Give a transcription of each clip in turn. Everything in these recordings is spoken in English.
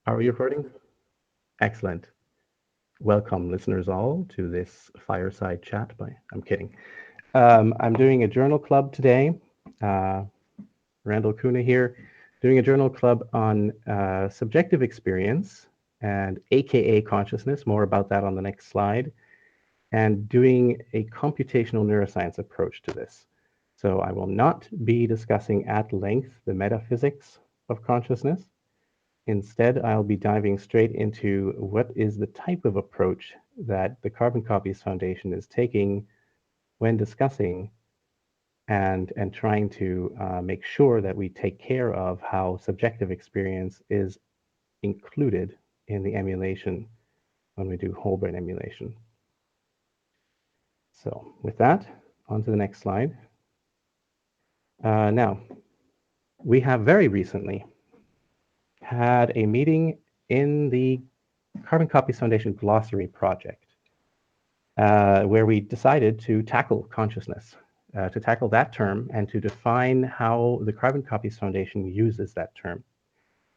Are we recording? Excellent. Welcome, listeners all, to this fireside chat. I'm kidding. I'm doing a journal club today. Uh, Randal Koene here, doing a journal club on subjective experience and AKA consciousness. More about that on the next slide. And doing a computational neuroscience approach to this. So I will not be discussing at length the metaphysics of consciousness. Instead, I'll be diving straight into what is the type of approach that the Carbon Copies Foundation is taking when discussing and trying to make sure that we take care of how subjective experience is included in the emulation when we do whole brain emulation. So with that, on to the next slide. Now, we have very recently had a meeting in the Carbon Copies Foundation Glossary project, where we decided to tackle consciousness, to tackle that term and to define how the Carbon Copies Foundation uses that term.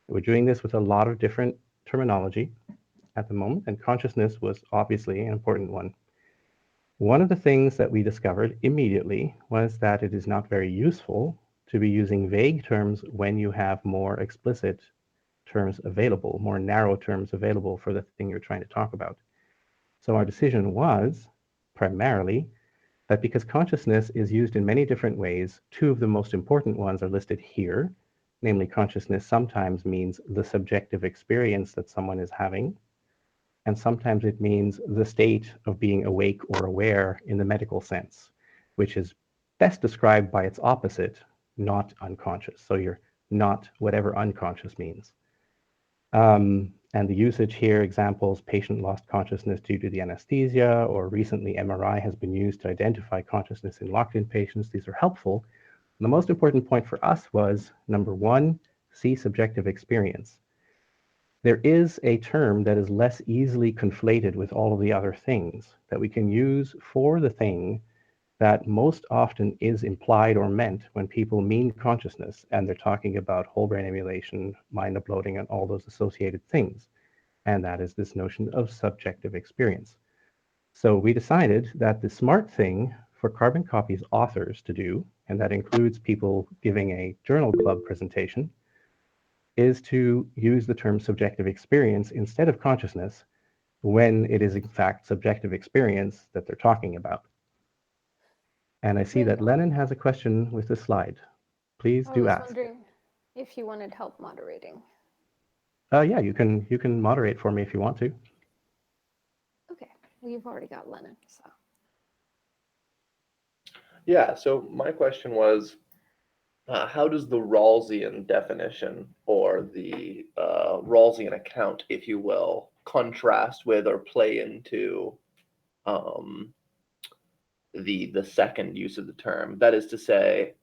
We're doing this with a lot of different terminology at the moment, and consciousness was obviously an important one. One of the things that we discovered immediately was that it is not very useful to be using vague terms when you have more explicit terms available, more narrow terms available for the thing you're trying to talk about. So our decision was primarily that because consciousness is used in many different ways, two of the most important ones are listed here. Namely, consciousness sometimes means the subjective experience that someone is having, and sometimes it means the state of being awake or aware in the medical sense, which is best described by its opposite, not unconscious. So you're not whatever unconscious means. And the usage here, examples, patient lost consciousness due to the anesthesia, or recently MRI has been used to identify consciousness in locked-in patients. These are helpful. And the most important point for us was, number one, see subjective experience. There is a term that is less easily conflated with all of the other things that we can use for the thing that most often is implied or meant when people mean consciousness and they're talking about whole brain emulation, mind uploading, and all those associated things. And that is this notion of subjective experience. So we decided that the smart thing for Carbon Copies authors to do, and that includes people giving a journal club presentation, is to use the term subjective experience instead of consciousness when it is in fact subjective experience that they're talking about. And I see that Lennon has a question with this slide. Please I do was ask. wondering if you wanted help moderating. Yeah, you can moderate for me if you want to. Okay, well, you've already got Lennon, so. Yeah, so my question was, how does the Rawlsian definition, or the Rawlsian account, if you will, contrast with or play into um, the second use of the term? That is to say,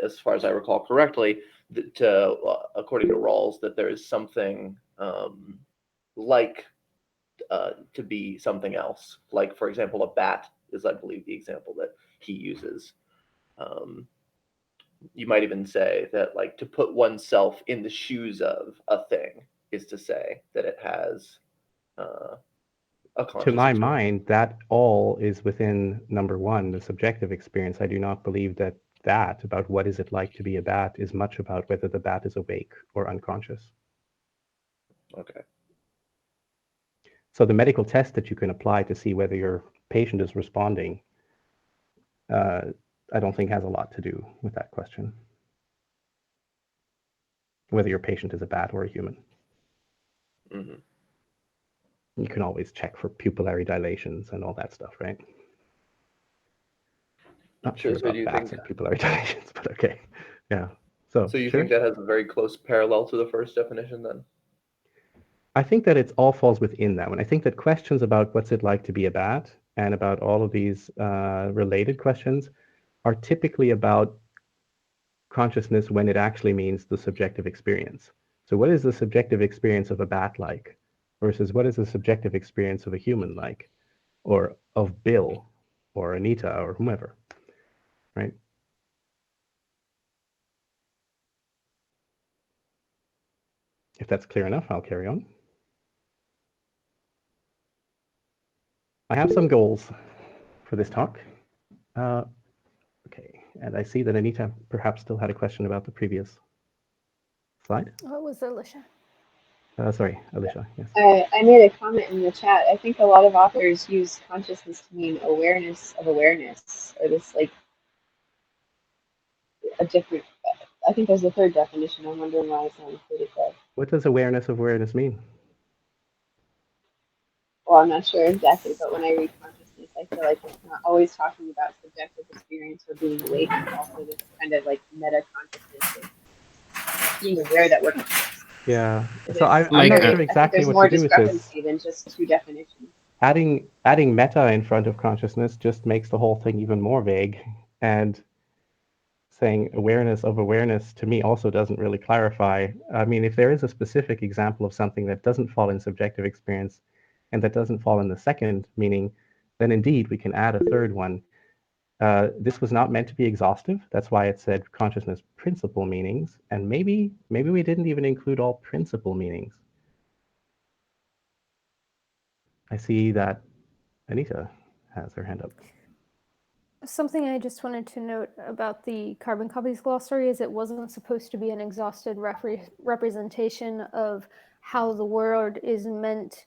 as far as I recall correctly, that according to Rawls, that there is something like to be something else. Like, for example, a bat is, I believe, the example that he uses. Um, you might even say that, like, to put oneself in the shoes of a thing is to say that it has a To conscious my experience. mind, that all is within number one, the subjective experience. I do not believe that about what is it like to be a bat is much about whether the bat is awake or unconscious. Okay. So the medical test that you can apply to see whether your patient is responding, I don't think has a lot to do with that question. Whether your patient is a bat or a human. Mm-hmm. You can always check for pupillary dilations and all that stuff, right? Not sure So do about you bats think? and pupillary dilations, but okay. Yeah. So So you sure. think that has a very close parallel to the first definition, then? I think that it all falls within that one. I think that questions about what's it like to be a bat and about all of these related questions are typically about consciousness when it actually means the subjective experience. So what is the subjective experience of a bat like versus what is the subjective experience of a human like, or of Bill or Anita or whomever, right? If that's clear enough, I'll carry on. I have some goals for this talk. Okay, and I see that Anita perhaps still had a question about the previous slide. What was Alicia? Sorry, Alicia, yes. I made a comment in the chat. I think a lot of authors use consciousness to mean awareness of awareness, or this like a different. I think there's a third definition. I'm wondering why it's not included there. What does awareness of awareness mean? Well, I'm not sure exactly, but when I read consciousness, I feel like it's not always talking about subjective experience or being awake. It's also this kind of like meta consciousness of being aware that we're conscious. Yeah, It so is I'm Like, not very- sure I exactly think there's what more to do with this. discrepancy than just two definitions. Adding meta in front of consciousness just makes the whole thing even more vague, and saying awareness of awareness to me also doesn't really clarify. I mean, if there is a specific example of something that doesn't fall in subjective experience and that doesn't fall in the second meaning, then indeed we can add a third one. This was not meant to be exhaustive. That's why it said consciousness principal meanings, and maybe we didn't even include all principal meanings. I see that Anita has her hand up. Something I just wanted to note about the carbon copies glossary is it wasn't supposed to be an exhausted representation of how the word is meant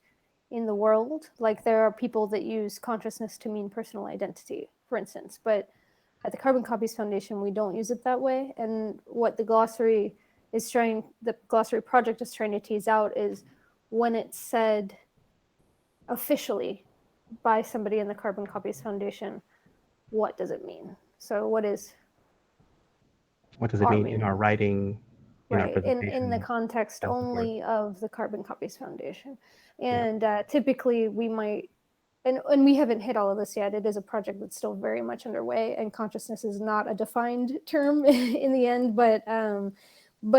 in the world. Like there are people that use consciousness to mean personal identity, for instance, but at the Carbon Copies Foundation, we don't use it that way. And what the glossary project is trying to tease out is when it's said officially by somebody in the Carbon Copies Foundation, what does it mean? So what does it mean in our writing, in our right, presentation? in the context and so forth. only of the Carbon Copies Foundation. And typically we might, and we haven't hit all of this yet. It is a project that's still very much underway, and consciousness is not a defined term in the end, but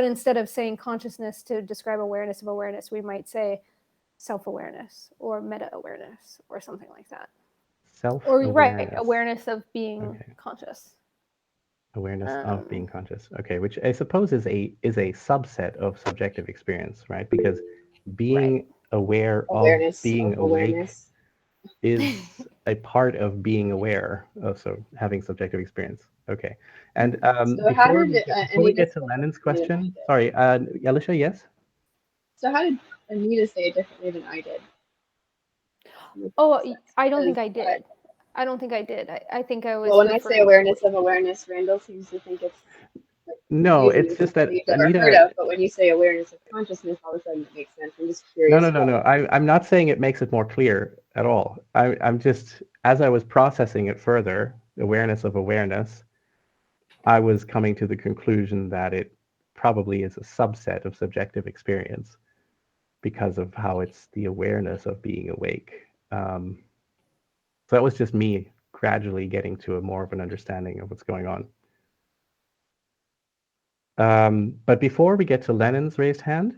instead of saying consciousness to describe awareness of awareness, we might say self-awareness or meta-awareness or something like that. Self-awareness. Or right, awareness of being conscious. Awareness of being conscious. Okay, which I suppose is a subset of subjective experience, right? Because being aware Awareness of being of awake awareness is a part of being aware of, so having subjective experience. Okay, and So how before did we Anita get to say Lennon's it differently than I question, did? sorry, Alicia, yes? So how did Anita say it differently than I did? Oh, I don't think I did. I don't think I did. I think I was. Well, when I say awareness of awareness, Randall seems to think it's like, No, it's just that you've never Anita. heard of. But when you say awareness of consciousness, all of a sudden it makes sense. I'm just curious. No. I'm not saying it makes it more clear at all. I'm just, as I was processing it further, awareness of awareness, I was coming to the conclusion that it probably is a subset of subjective experience because of how it's the awareness of being awake. So that was just me gradually getting to a more of an understanding of what's going on. But before we get to Lennon's raised hand,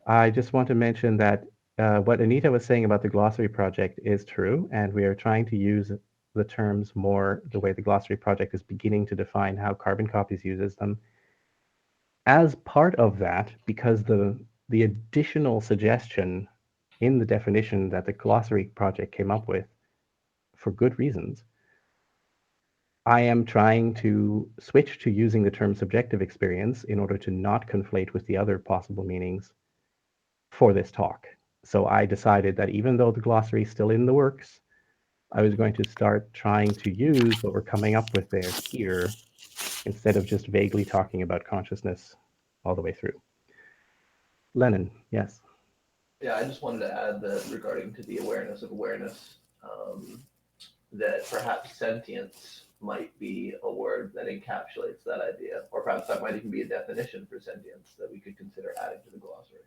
I just want to mention that what Anita was saying about the glossary project is true, and we are trying to use the terms more the way the glossary project is beginning to define how Carbon Copies uses them. As part of that, because the additional suggestion in the definition that the glossary project came up with, for good reasons, I am trying to switch to using the term subjective experience in order to not conflate with the other possible meanings for this talk. So I decided that even though the glossary is still in the works, I was going to start trying to use what we're coming up with there here instead of just vaguely talking about consciousness all the way through. Lennon, yes. Yeah, I just wanted to add that regarding to the awareness of awareness, that perhaps sentience might be a word that encapsulates that idea, or perhaps that might even be a definition for sentience that we could consider adding to the glossary.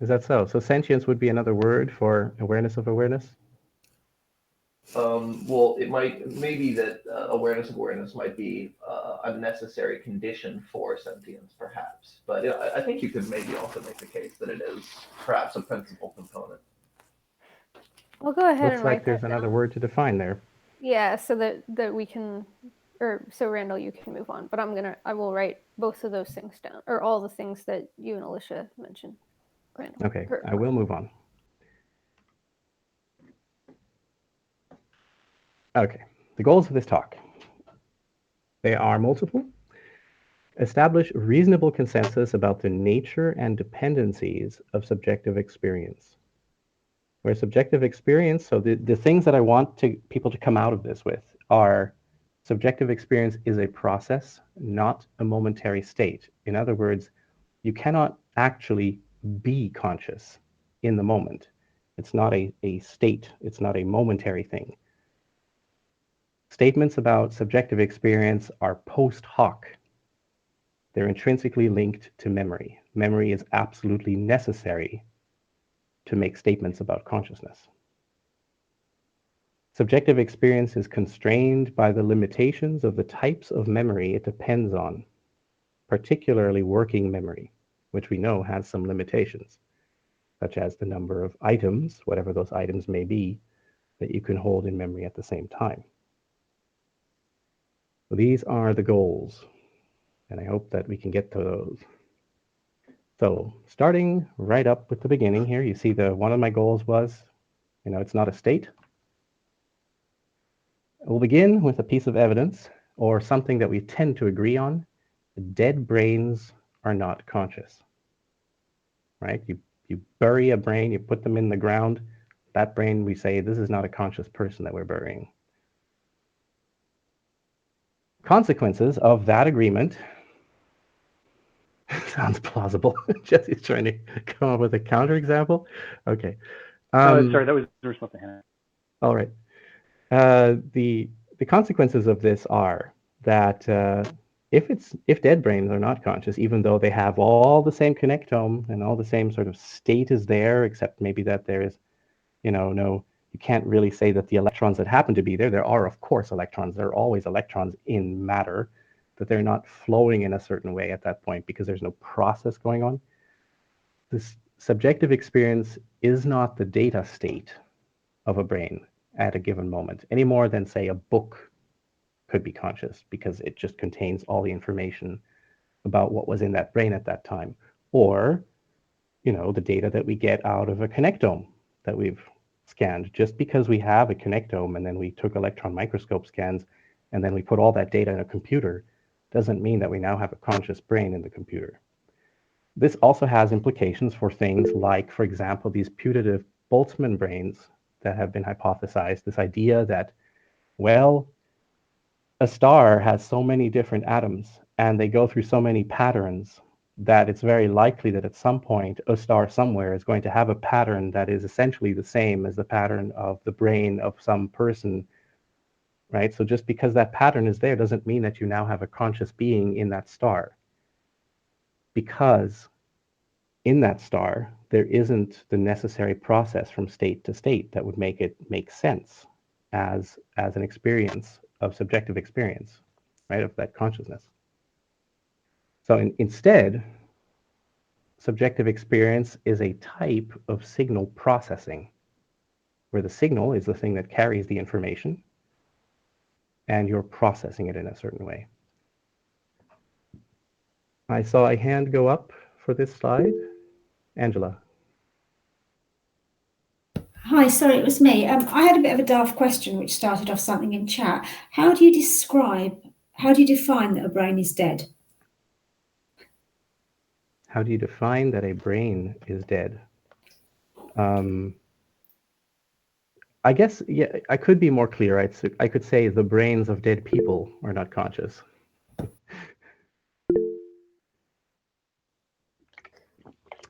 Is that so? So sentience would be another word for awareness of awareness? Well, it maybe that awareness of awareness might be a necessary condition for sentience, perhaps. But I think you could maybe also make the case that it is perhaps a principal component. I'll go ahead Looks and like write there's that another down. word to define there. Yeah, so that we can so Randall, you can move on, but I will write both of those things down, or all the things that you and Alicia mentioned. Randall. Okay, I will move on. Okay, the goals of this talk. They are multiple. Establish reasonable consensus about the nature and dependencies of subjective experience. Where subjective experience, so the things that I want people to come out of this with are subjective experience is a process, not a momentary state. In other words, you cannot actually be conscious in the moment. It's not a state, it's not a momentary thing. Statements about subjective experience are post hoc. They're intrinsically linked to memory. Memory is absolutely necessary to make statements about consciousness. Subjective experience is constrained by the limitations of the types of memory it depends on, particularly working memory, which we know has some limitations, such as the number of items, whatever those items may be, that you can hold in memory at the same time. So these are the goals, and I hope that we can get to those. So starting right up with the beginning here, you see one of my goals was, it's not a state. We'll begin with a piece of evidence or something that we tend to agree on. Dead brains are not conscious, right? You bury a brain, you put them in the ground. That brain, we say, this is not a conscious person that we're burying. Consequences of that agreement sounds plausible. Jesse's trying to come up with a counterexample. Okay. Sorry, there was something. All right. The consequences of this are that if dead brains are not conscious, even though they have all the same connectome and all the same sort of state is there, except maybe that there is, you can't really say that the electrons that happen to be there. There are, of course, electrons. There are always electrons in matter, but they're not flowing in a certain way at that point because there's no process going on. This subjective experience is not the data state of a brain at a given moment, any more than, say, a book could be conscious because it just contains all the information about what was in that brain at that time. Or, the data that we get out of a connectome that we've scanned. Just because we have a connectome and then we took electron microscope scans and then we put all that data in a computer doesn't mean that we now have a conscious brain in the computer. This also has implications for things like, for example, these putative Boltzmann brains that have been hypothesized, this idea that, well, a star has so many different atoms and they go through so many patterns that it's very likely that at some point a star somewhere is going to have a pattern that is essentially the same as the pattern of the brain of some person, right? So just because that pattern is there doesn't mean that you now have a conscious being in that star, because in that star there isn't the necessary process from state to state that would make it make sense as an experience of subjective experience, right, of that consciousness. So instead, subjective experience is a type of signal processing, where the signal is the thing that carries the information, and you're processing it in a certain way. I saw a hand go up for this slide. Angela. Hi, sorry, it was me. I had a bit of a daft question which started off something in chat. How do you define that a brain is dead? How do you define that a brain is dead? I guess, yeah, I could be more clear. I could say the brains of dead people are not conscious.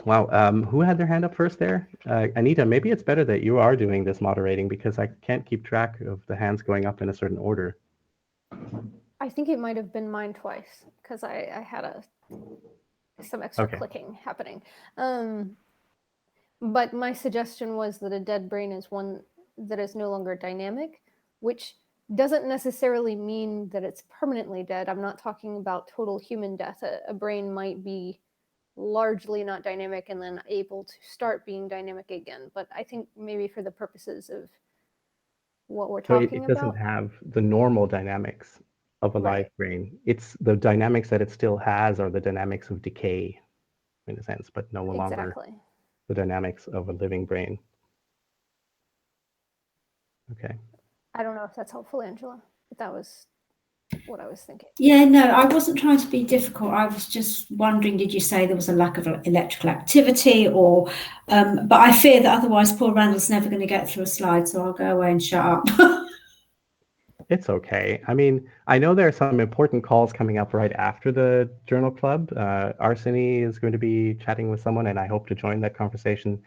Wow, who had their hand up first there? Anita, maybe it's better that you are doing this moderating because I can't keep track of the hands going up in a certain order. I think it might have been mine twice because I had some extra clicking happening. But my suggestion was that a dead brain is one that is no longer dynamic, which doesn't necessarily mean that it's permanently dead. I'm not talking about total human death. A brain might be largely not dynamic and then able to start being dynamic again. But I think maybe for the purposes of what we're talking about. So it doesn't have the normal dynamics of a live brain. It's the dynamics that it still has are the dynamics of decay, in a sense, but no longer Exactly. the dynamics of a living brain. Okay. I don't know if that's helpful, Angela, but that was what I was thinking. Yeah, no, I wasn't trying to be difficult. I was just wondering, did you say there was a lack of electrical activity or, but I fear that otherwise poor Randall's never going to get through a slide, so I'll go away and shut up. It's okay. I mean, I know there are some important calls coming up right after the journal club. Arseny is going to be chatting with someone, and I hope to join that conversation.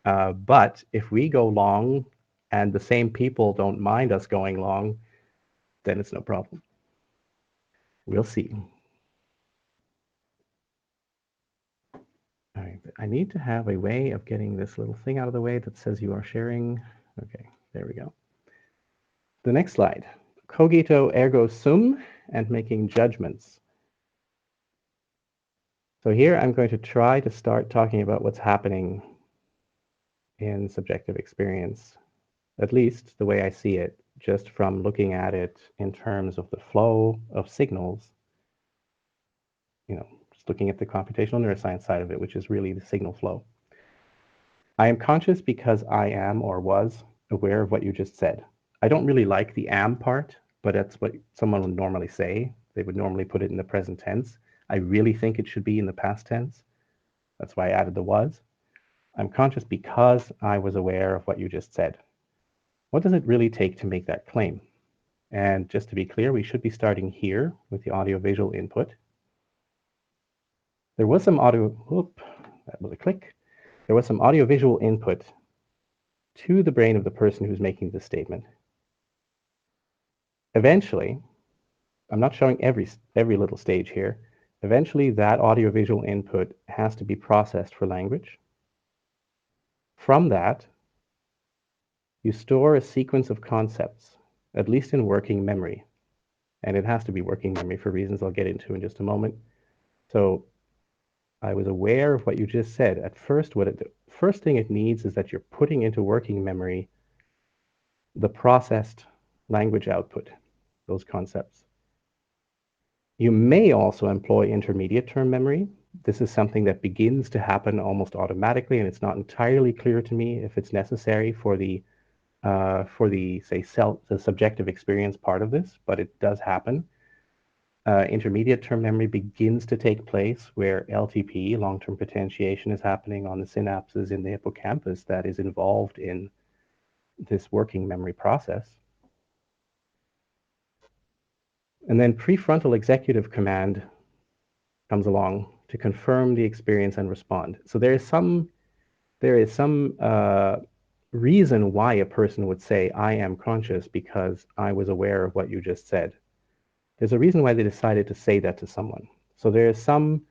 But if we go long and the same people don't mind us going long, then it's no problem. We'll see. All right, I need to have a way of getting this little thing out of the way that says you are sharing. Okay, there we go. The next slide, cogito ergo sum and making judgments. So here I'm going to try to start talking about what's happening in subjective experience, at least the way I see it, just from looking at it in terms of the flow of signals, just looking at the computational neuroscience side of it, which is really the signal flow. I am conscious because I am or was aware of what you just said. I don't really like the am part, but that's what someone would normally say. They would normally put it in the present tense. I really think it should be in the past tense. That's why I added the was. I'm conscious because I was aware of what you just said. What does it really take to make that claim? And just to be clear, we should be starting here with the audiovisual input. There was some that was a click. There was some audiovisual input to the brain of the person who's making this statement. Eventually, I'm not showing every little stage here. Eventually, that audiovisual input has to be processed for language. From that, you store a sequence of concepts, at least in working memory. And it has to be working memory for reasons I'll get into in just a moment. So I was aware of what you just said. At first, first thing it needs is that you're putting into working memory the processed language output, those concepts. You may also employ intermediate term memory. This is something that begins to happen almost automatically, and it's not entirely clear to me if it's necessary for the say the subjective experience part of this, but it does happen. Intermediate term memory begins to take place where LTP, long-term potentiation, is happening on the synapses in the hippocampus that is involved in this working memory process. And then prefrontal executive command comes along to confirm the experience and respond. So there is some reason why a person would say, I am conscious because I was aware of what you just said. There's a reason why they decided to say that to someone. So there is some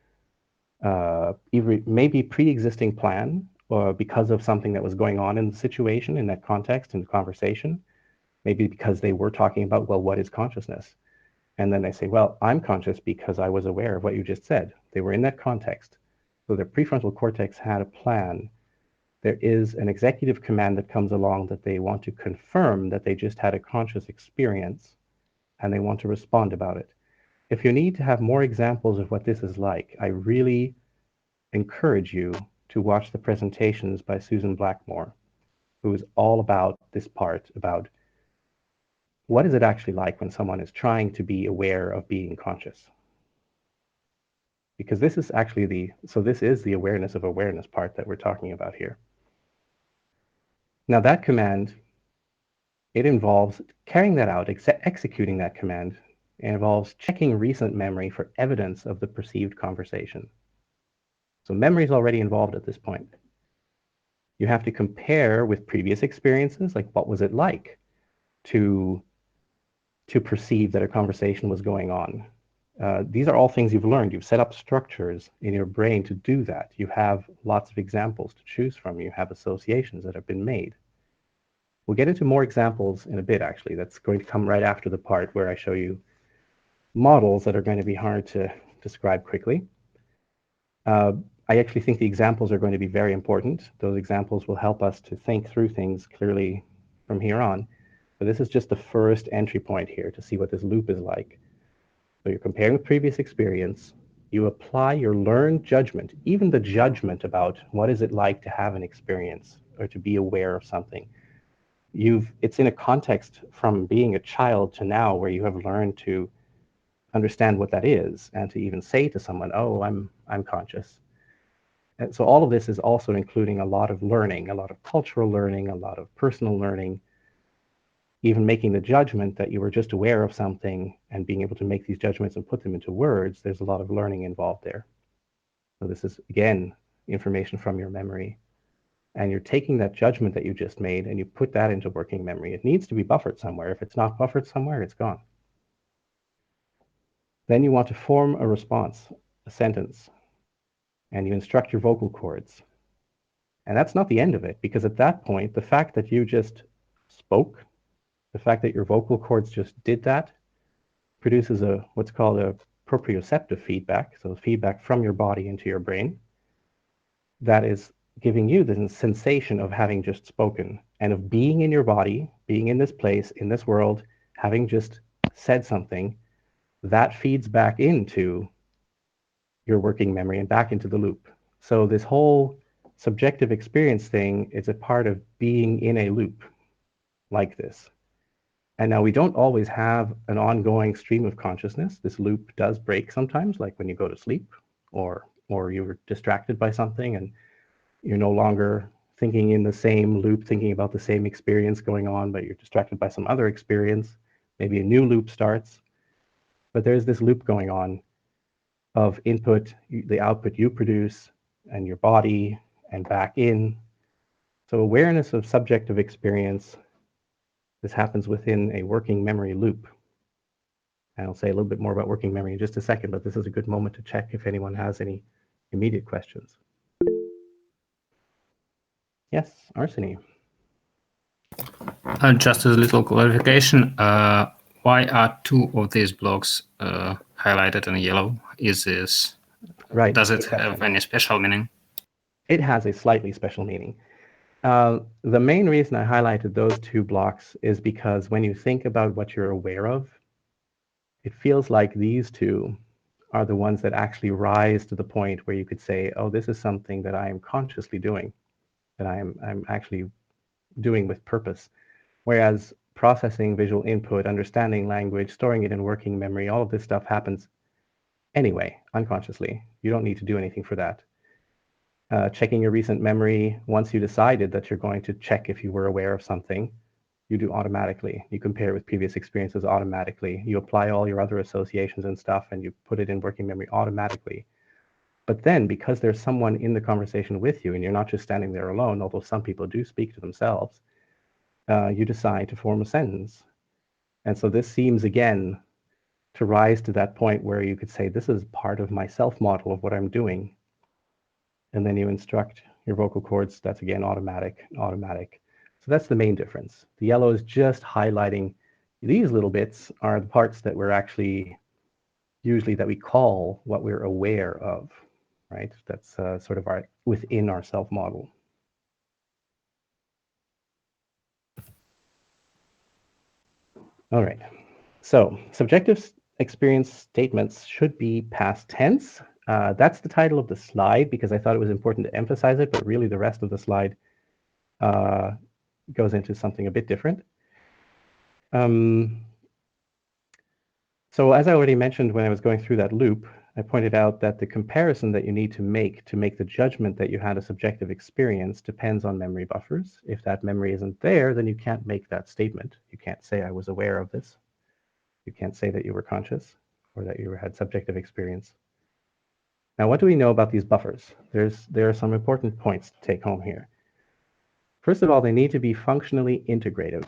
either maybe pre-existing plan or because of something that was going on in the situation, in that context, in the conversation, maybe because they were talking about, well, what is consciousness? And then they say, well, I'm conscious because I was aware of what you just said. They were in that context. So their prefrontal cortex had a plan. There is an executive command that comes along that they want to confirm that they just had a conscious experience and they want to respond about it. If you need to have more examples of what this is like, I really encourage you to watch the presentations by Susan Blackmore, who is all about this part, about what is it actually like when someone is trying to be aware of being conscious? Because this is actually this is the awareness of awareness part that we're talking about here. Now that command, it involves carrying that out, executing that command. It involves checking recent memory for evidence of the perceived conversation. So memory is already involved at this point. You have to compare with previous experiences, like what was it like to perceive that a conversation was going on. These are all things you've learned. You've set up structures in your brain to do that. You have lots of examples to choose from. You have associations that have been made. We'll get into more examples in a bit, actually. That's going to come right after the part where I show you models that are going to be hard to describe quickly. I actually think the examples are going to be very important. Those examples will help us to think through things clearly from here on. But this is just the first entry point here to see what this loop is like. So you're comparing with previous experience. You apply your learned judgment, even the judgment about what is it like to have an experience or to be aware of something. It's in a context from being a child to now where you have learned to understand what that is and to even say to someone, oh, I'm conscious. And so all of this is also including a lot of learning, a lot of cultural learning, a lot of personal learning, even making the judgment that you were just aware of something and being able to make these judgments and put them into words. There's a lot of learning involved there. So this is, again, information from your memory. And you're taking that judgment that you just made and you put that into working memory. It needs to be buffered somewhere. If it's not buffered somewhere, it's gone. Then you want to form a response, a sentence, and you instruct your vocal cords. And that's not the end of it, because at that point, the fact that you just spoke, the fact that your vocal cords just did that, produces what's called a proprioceptive feedback, so feedback from your body into your brain, that is giving you the sensation of having just spoken and of being in your body, being in this place, in this world, having just said something. That feeds back into your working memory and back into the loop. So this whole subjective experience thing is a part of being in a loop like this. And now we don't always have an ongoing stream of consciousness. This loop does break sometimes, like when you go to sleep or you're distracted by something and you're no longer thinking in the same loop, thinking about the same experience going on, but you're distracted by some other experience. Maybe a new loop starts. But there's this loop going on of input, the output you produce, and your body, and back in. So awareness of subjective experience, this happens within a working memory loop. And I'll say a little bit more about working memory in just a second, but this is a good moment to check if anyone has any immediate questions. Yes, Arseny. Just a little clarification. Why are two of these blocks highlighted in yellow? Is this right? Does it have any special meaning? It has a slightly special meaning. The main reason I highlighted those two blocks is because when you think about what you're aware of, it feels like these two are the ones that actually rise to the point where you could say, oh, this is something that I am consciously doing, that I'm actually doing with purpose. Whereas processing visual input, understanding language, storing it in working memory, all of this stuff happens anyway, unconsciously. You don't need to do anything for that. Checking your recent memory, once you decided that you're going to check if you were aware of something, you do automatically. You compare it with previous experiences automatically. You apply all your other associations and stuff, and you put it in working memory automatically. But then, because there's someone in the conversation with you, and you're not just standing there alone, although some people do speak to themselves, you decide to form a sentence. And so this seems, again, to rise to that point where you could say, this is part of my self-model of what I'm doing. And then you instruct your vocal cords. That's, again, automatic. So that's the main difference. The yellow is just highlighting these little bits are the parts that we're actually, usually that we call what we're aware of, right? That's sort of within our self-model. All right. So subjective experience statements should be past tense. That's the title of the slide because I thought it was important to emphasize it, but really the rest of the slide goes into something a bit different. So as I already mentioned when I was going through that loop, I pointed out that the comparison that you need to make the judgment that you had a subjective experience depends on memory buffers. If that memory isn't there, then you can't make that statement. You can't say, I was aware of this. You can't say that you were conscious or that you had subjective experience. Now, what do we know about these buffers? There are some important points to take home here. First of all, they need to be functionally integrative.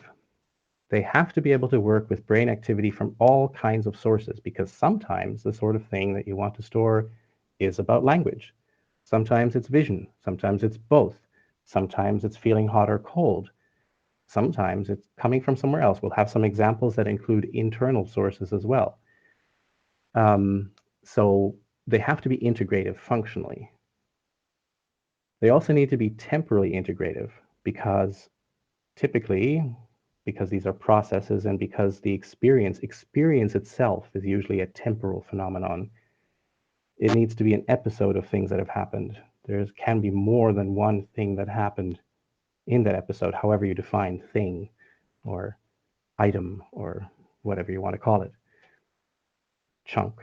They have to be able to work with brain activity from all kinds of sources, because sometimes the sort of thing that you want to store is about language. Sometimes it's vision. Sometimes it's both. Sometimes it's feeling hot or cold. Sometimes it's coming from somewhere else. We'll have some examples that include internal sources as well. So they have to be integrative functionally. They also need to be temporally integrative, because typically because these are processes and because the experience itself is usually a temporal phenomenon. It needs to be an episode of things that have happened. There can be more than one thing that happened in that episode, however you define thing or item or whatever you want to call it. Chunk.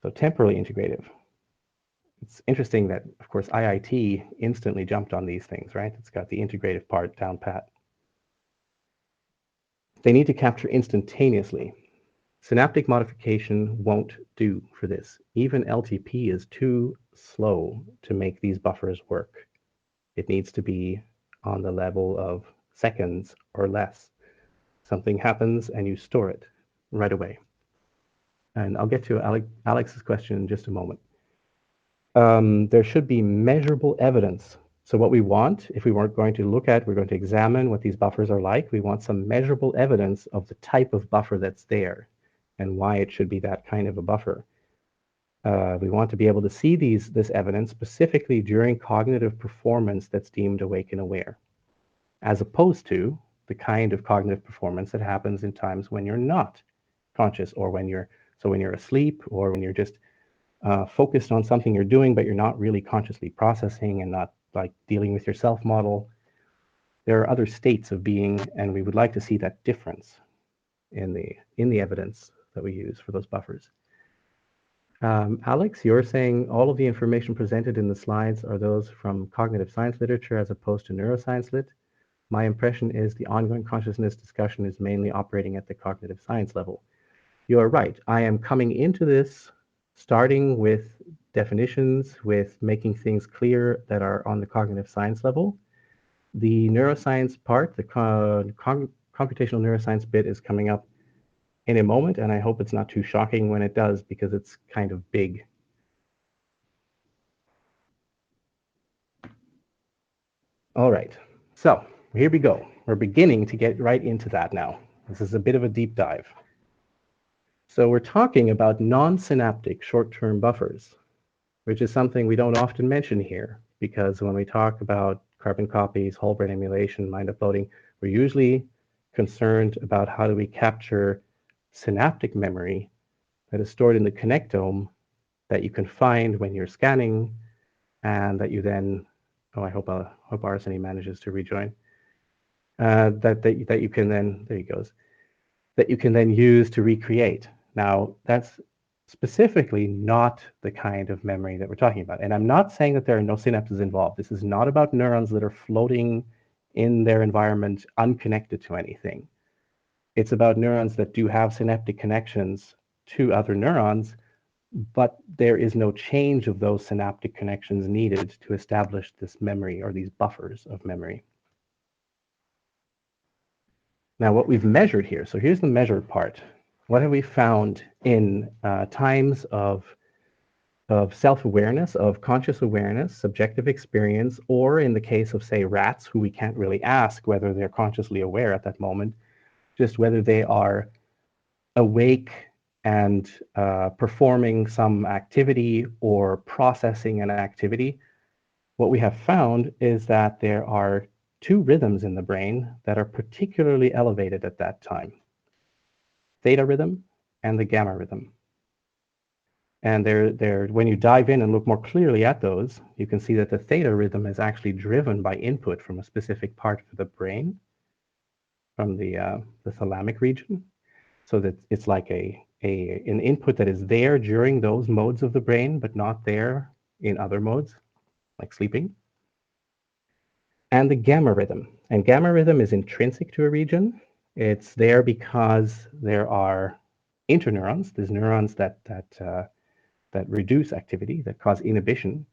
So temporally integrative. It's interesting that, of course, IIT instantly jumped on these things, right? It's got the integrative part down pat. They need to capture instantaneously. Synaptic modification won't do for this. Even LTP is too slow to make these buffers work. It needs to be on the level of seconds or less. Something happens and you store it right away. And I'll get to Alex's question in just a moment. There should be measurable evidence. So what we want, if we weren't going to look at, we're going to examine what these buffers are like, we want some measurable evidence of the type of buffer that's there and why it should be that kind of a buffer. We want to be able to see this evidence specifically during cognitive performance that's deemed awake and aware, as opposed to the kind of cognitive performance that happens in times when you're not conscious, or when you're asleep, or when you're just focused on something you're doing, but you're not really consciously processing and not like dealing with your self model. There are other states of being, and we would like to see that difference in the evidence that we use for those buffers. Alex, you're saying all of the information presented in the slides are those from cognitive science literature as opposed to neuroscience lit. My impression is the ongoing consciousness discussion is mainly operating at the cognitive science level. You are right. I am coming into this starting with definitions, with making things clear that are on the cognitive science level. The neuroscience part, the computational neuroscience bit, is coming up in a moment, and I hope it's not too shocking when it does, because it's kind of big. All right, so here we go. We're beginning to get right into that now. This is a bit of a deep dive. So we're talking about non-synaptic short-term buffers, which is something we don't often mention here, because when we talk about carbon copies, whole brain emulation, mind uploading, we're usually concerned about how do we capture synaptic memory that is stored in the connectome that you can find when you're scanning, and that you then, I hope Arseny manages to rejoin, that you can then, there he goes, that you can then use to recreate. Now, that's specifically not the kind of memory that we're talking about. And I'm not saying that there are no synapses involved. This is not about neurons that are floating in their environment unconnected to anything. It's about neurons that do have synaptic connections to other neurons, but there is no change of those synaptic connections needed to establish this memory or these buffers of memory. Now, what we've measured here, so here's the measured part. What have we found in times of self-awareness, of conscious awareness, subjective experience, or in the case of, say, rats, who we can't really ask whether they're consciously aware at that moment, just whether they are awake and performing some activity or processing an activity. What we have found is that there are two rhythms in the brain that are particularly elevated at that time: theta rhythm and the gamma rhythm. And when you dive in and look more clearly at those, you can see that the theta rhythm is actually driven by input from a specific part of the brain, from the thalamic region. So that it's like an input that is there during those modes of the brain, but not there in other modes, like sleeping. And the gamma rhythm. And gamma rhythm is intrinsic to a region. It's there because there are interneurons, these neurons that reduce activity, that cause inhibition,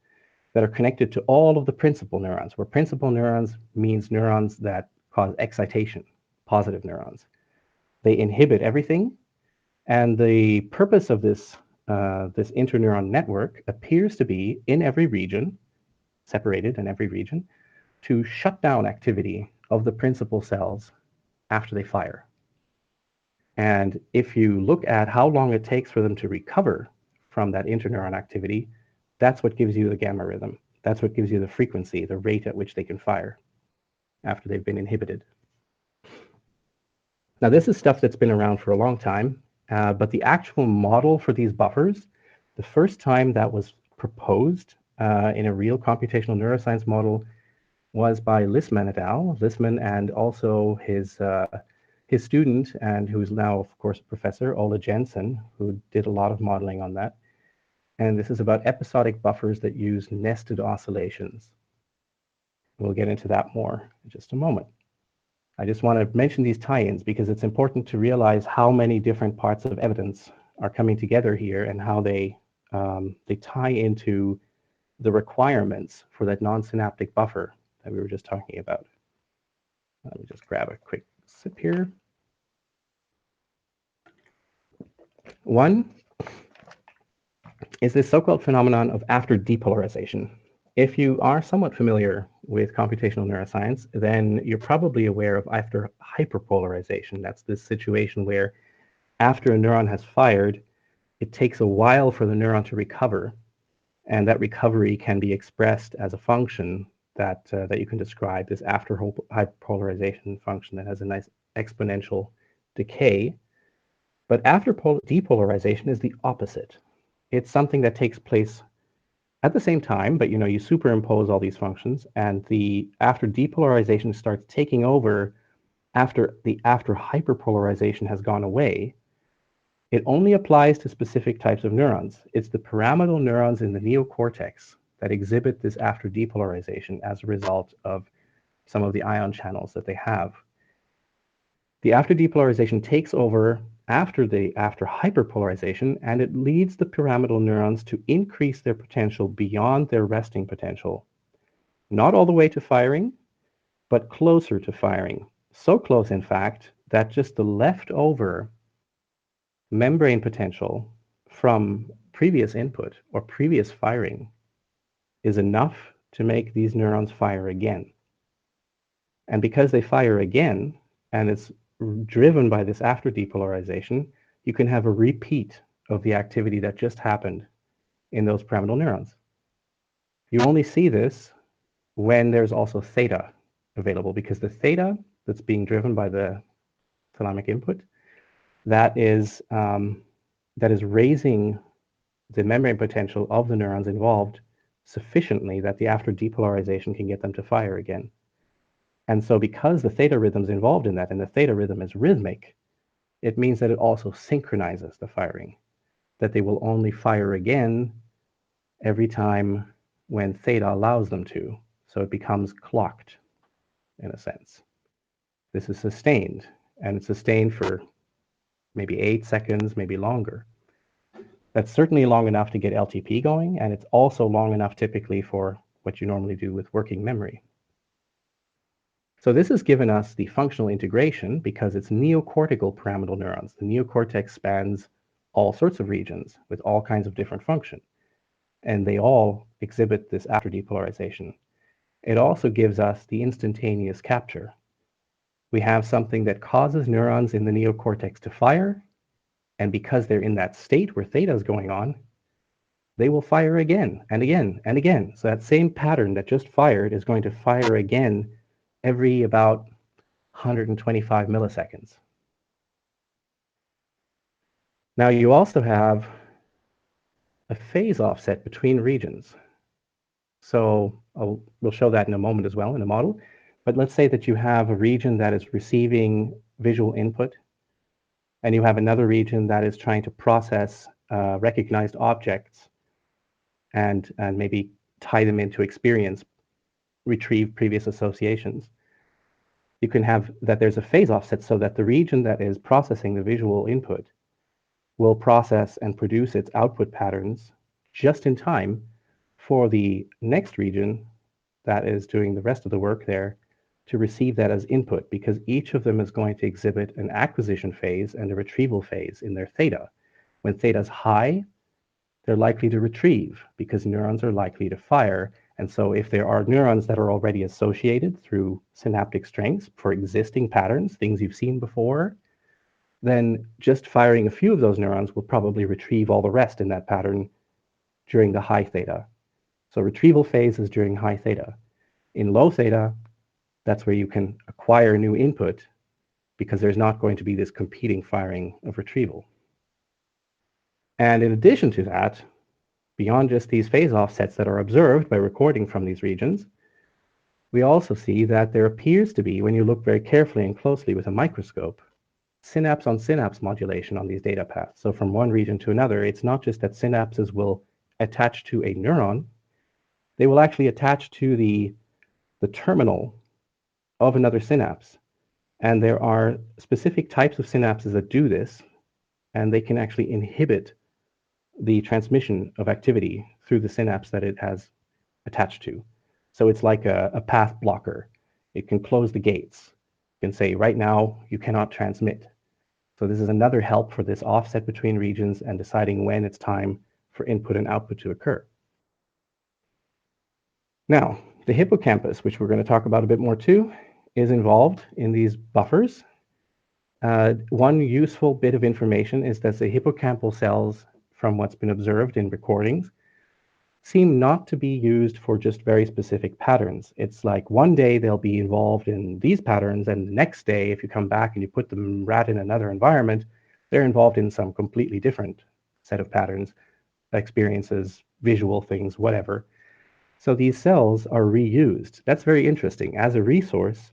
that are connected to all of the principal neurons, where principal neurons means neurons that cause excitation, positive neurons. They inhibit everything, and the purpose of this interneuron network appears to be in every region, separated in every region, to shut down activity of the principal cells after they fire. And if you look at how long it takes for them to recover from that interneuron activity, that's what gives you the gamma rhythm. That's what gives you the frequency, the rate at which they can fire after they've been inhibited. Now, this is stuff that's been around for a long time, but the actual model for these buffers, the first time that was proposed in a real computational neuroscience model was by Lissman et al. Lissman and also his student, and who's now, of course, Professor Ola Jensen, who did a lot of modeling on that. And this is about episodic buffers that use nested oscillations. We'll get into that more in just a moment. I just want to mention these tie-ins because it's important to realize how many different parts of evidence are coming together here and how they tie into the requirements for that non-synaptic buffer that we were just talking about. Let me just grab a quick sip here. One is this so-called phenomenon of after depolarization. If you are somewhat familiar with computational neuroscience, then you're probably aware of after hyperpolarization. That's this situation where after a neuron has fired, it takes a while for the neuron to recover, and that recovery can be expressed as a function that you can describe, this after hyperpolarization function that has a nice exponential decay. But after depolarization is the opposite. It's something that takes place at the same time, but you superimpose all these functions, and the after depolarization starts taking over after hyperpolarization has gone away. It only applies to specific types of neurons. It's the pyramidal neurons in the neocortex that exhibit this after depolarization as a result of some of the ion channels that they have. The after depolarization takes over after hyperpolarization, and it leads the pyramidal neurons to increase their potential beyond their resting potential. Not all the way to firing, but closer to firing. So close, in fact, that just the leftover membrane potential from previous input or previous firing is enough to make these neurons fire again. And because they fire again, and it's driven by this after depolarization, you can have a repeat of the activity that just happened in those pyramidal neurons. You only see this when there's also theta available, because the theta that's being driven by the thalamic input, that is raising the membrane potential of the neurons involved sufficiently that the after depolarization can get them to fire again. And so because the theta rhythm's involved in that, and the theta rhythm is rhythmic, it means that it also synchronizes the firing, that they will only fire again every time when theta allows them to. So it becomes clocked, in a sense. This is sustained, and it's sustained for maybe 8 seconds, maybe longer. That's certainly long enough to get LTP going, and it's also long enough typically for what you normally do with working memory. So this has given us the functional integration because it's neocortical pyramidal neurons. The neocortex spans all sorts of regions with all kinds of different function, and they all exhibit this after depolarization. It also gives us the instantaneous capture. We have something that causes neurons in the neocortex to fire, and because they're in that state where theta is going on, they will fire again and again and again. So that same pattern that just fired is going to fire again every about 125 milliseconds. Now you also have a phase offset between regions. So we'll show that in a moment as well in a model. But let's say that you have a region that is receiving visual input, and you have another region that is trying to process recognized objects and maybe tie them into experience, retrieve previous associations. You can have that there's a phase offset so that the region that is processing the visual input will process and produce its output patterns just in time for the next region that is doing the rest of the work there to receive that as input, because each of them is going to exhibit an acquisition phase and a retrieval phase in their theta. When theta is high, they're likely to retrieve because neurons are likely to fire. And so if there are neurons that are already associated through synaptic strengths for existing patterns, things you've seen before, then just firing a few of those neurons will probably retrieve all the rest in that pattern during the high theta. So retrieval phase is during high theta. In low theta, that's where you can acquire new input because there's not going to be this competing firing of retrieval. And in addition to that, beyond just these phase offsets that are observed by recording from these regions, we also see that there appears to be, when you look very carefully and closely with a microscope, synapse on synapse modulation on these data paths. So from one region to another, it's not just that synapses will attach to a neuron, they will actually attach to the terminal of another synapse. And there are specific types of synapses that do this, and they can actually inhibit the transmission of activity through the synapse that it has attached to. So it's like a path blocker. It can close the gates. It can say, right now, you cannot transmit. So this is another help for this offset between regions and deciding when it's time for input and output to occur. Now, the hippocampus, which we're going to talk about a bit more too, is involved in these buffers. One useful bit of information is that the hippocampal cells, from what's been observed in recordings, seem not to be used for just very specific patterns. It's like one day they'll be involved in these patterns, and the next day, if you come back and you put them right in another environment, they're involved in some completely different set of patterns, experiences, visual things, whatever. So these cells are reused. That's very interesting. As a resource,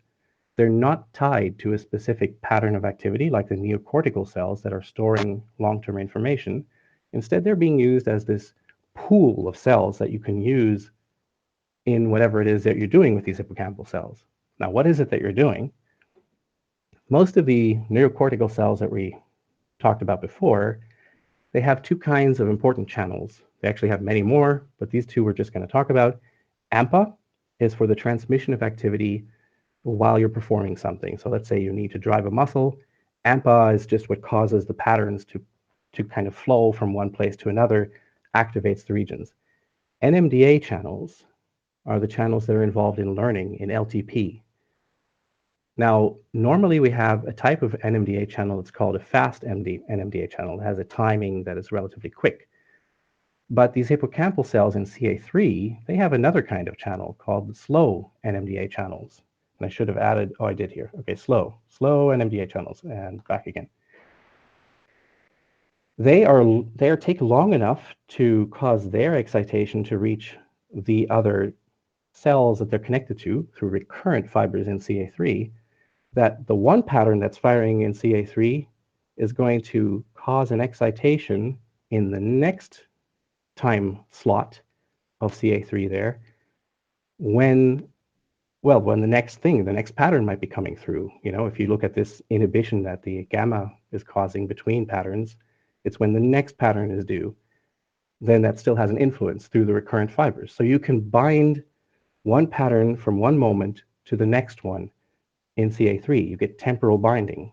they're not tied to a specific pattern of activity like the neocortical cells that are storing long-term information. Instead, they're being used as this pool of cells that you can use in whatever it is that you're doing with these hippocampal cells. Now, what is it that you're doing? Most of the neocortical cells that we talked about before, they have two kinds of important channels. They actually have many more, but these two we're just going to talk about. AMPA is for the transmission of activity while you're performing something. So let's say you need to drive a muscle. AMPA is just what causes the patterns to kind of flow from one place to another, activates the regions. NMDA channels are the channels that are involved in learning in LTP. Now, normally we have a type of NMDA channel that's called a fast NMDA channel. It has a timing that is relatively quick. But these hippocampal cells in CA3, they have another kind of channel called the slow NMDA channels. And I should have added, oh, I did here. Okay, slow NMDA channels, and back again. They take long enough to cause their excitation to reach the other cells that they're connected to through recurrent fibers in CA3, that the one pattern that's firing in CA3 is going to cause an excitation in the next time slot of CA3 there, when the next pattern might be coming through. You know, if you look at this inhibition that the gamma is causing between patterns, it's when the next pattern is due, then that still has an influence through the recurrent fibers. So you can bind one pattern from one moment to the next one in CA3. You get temporal binding.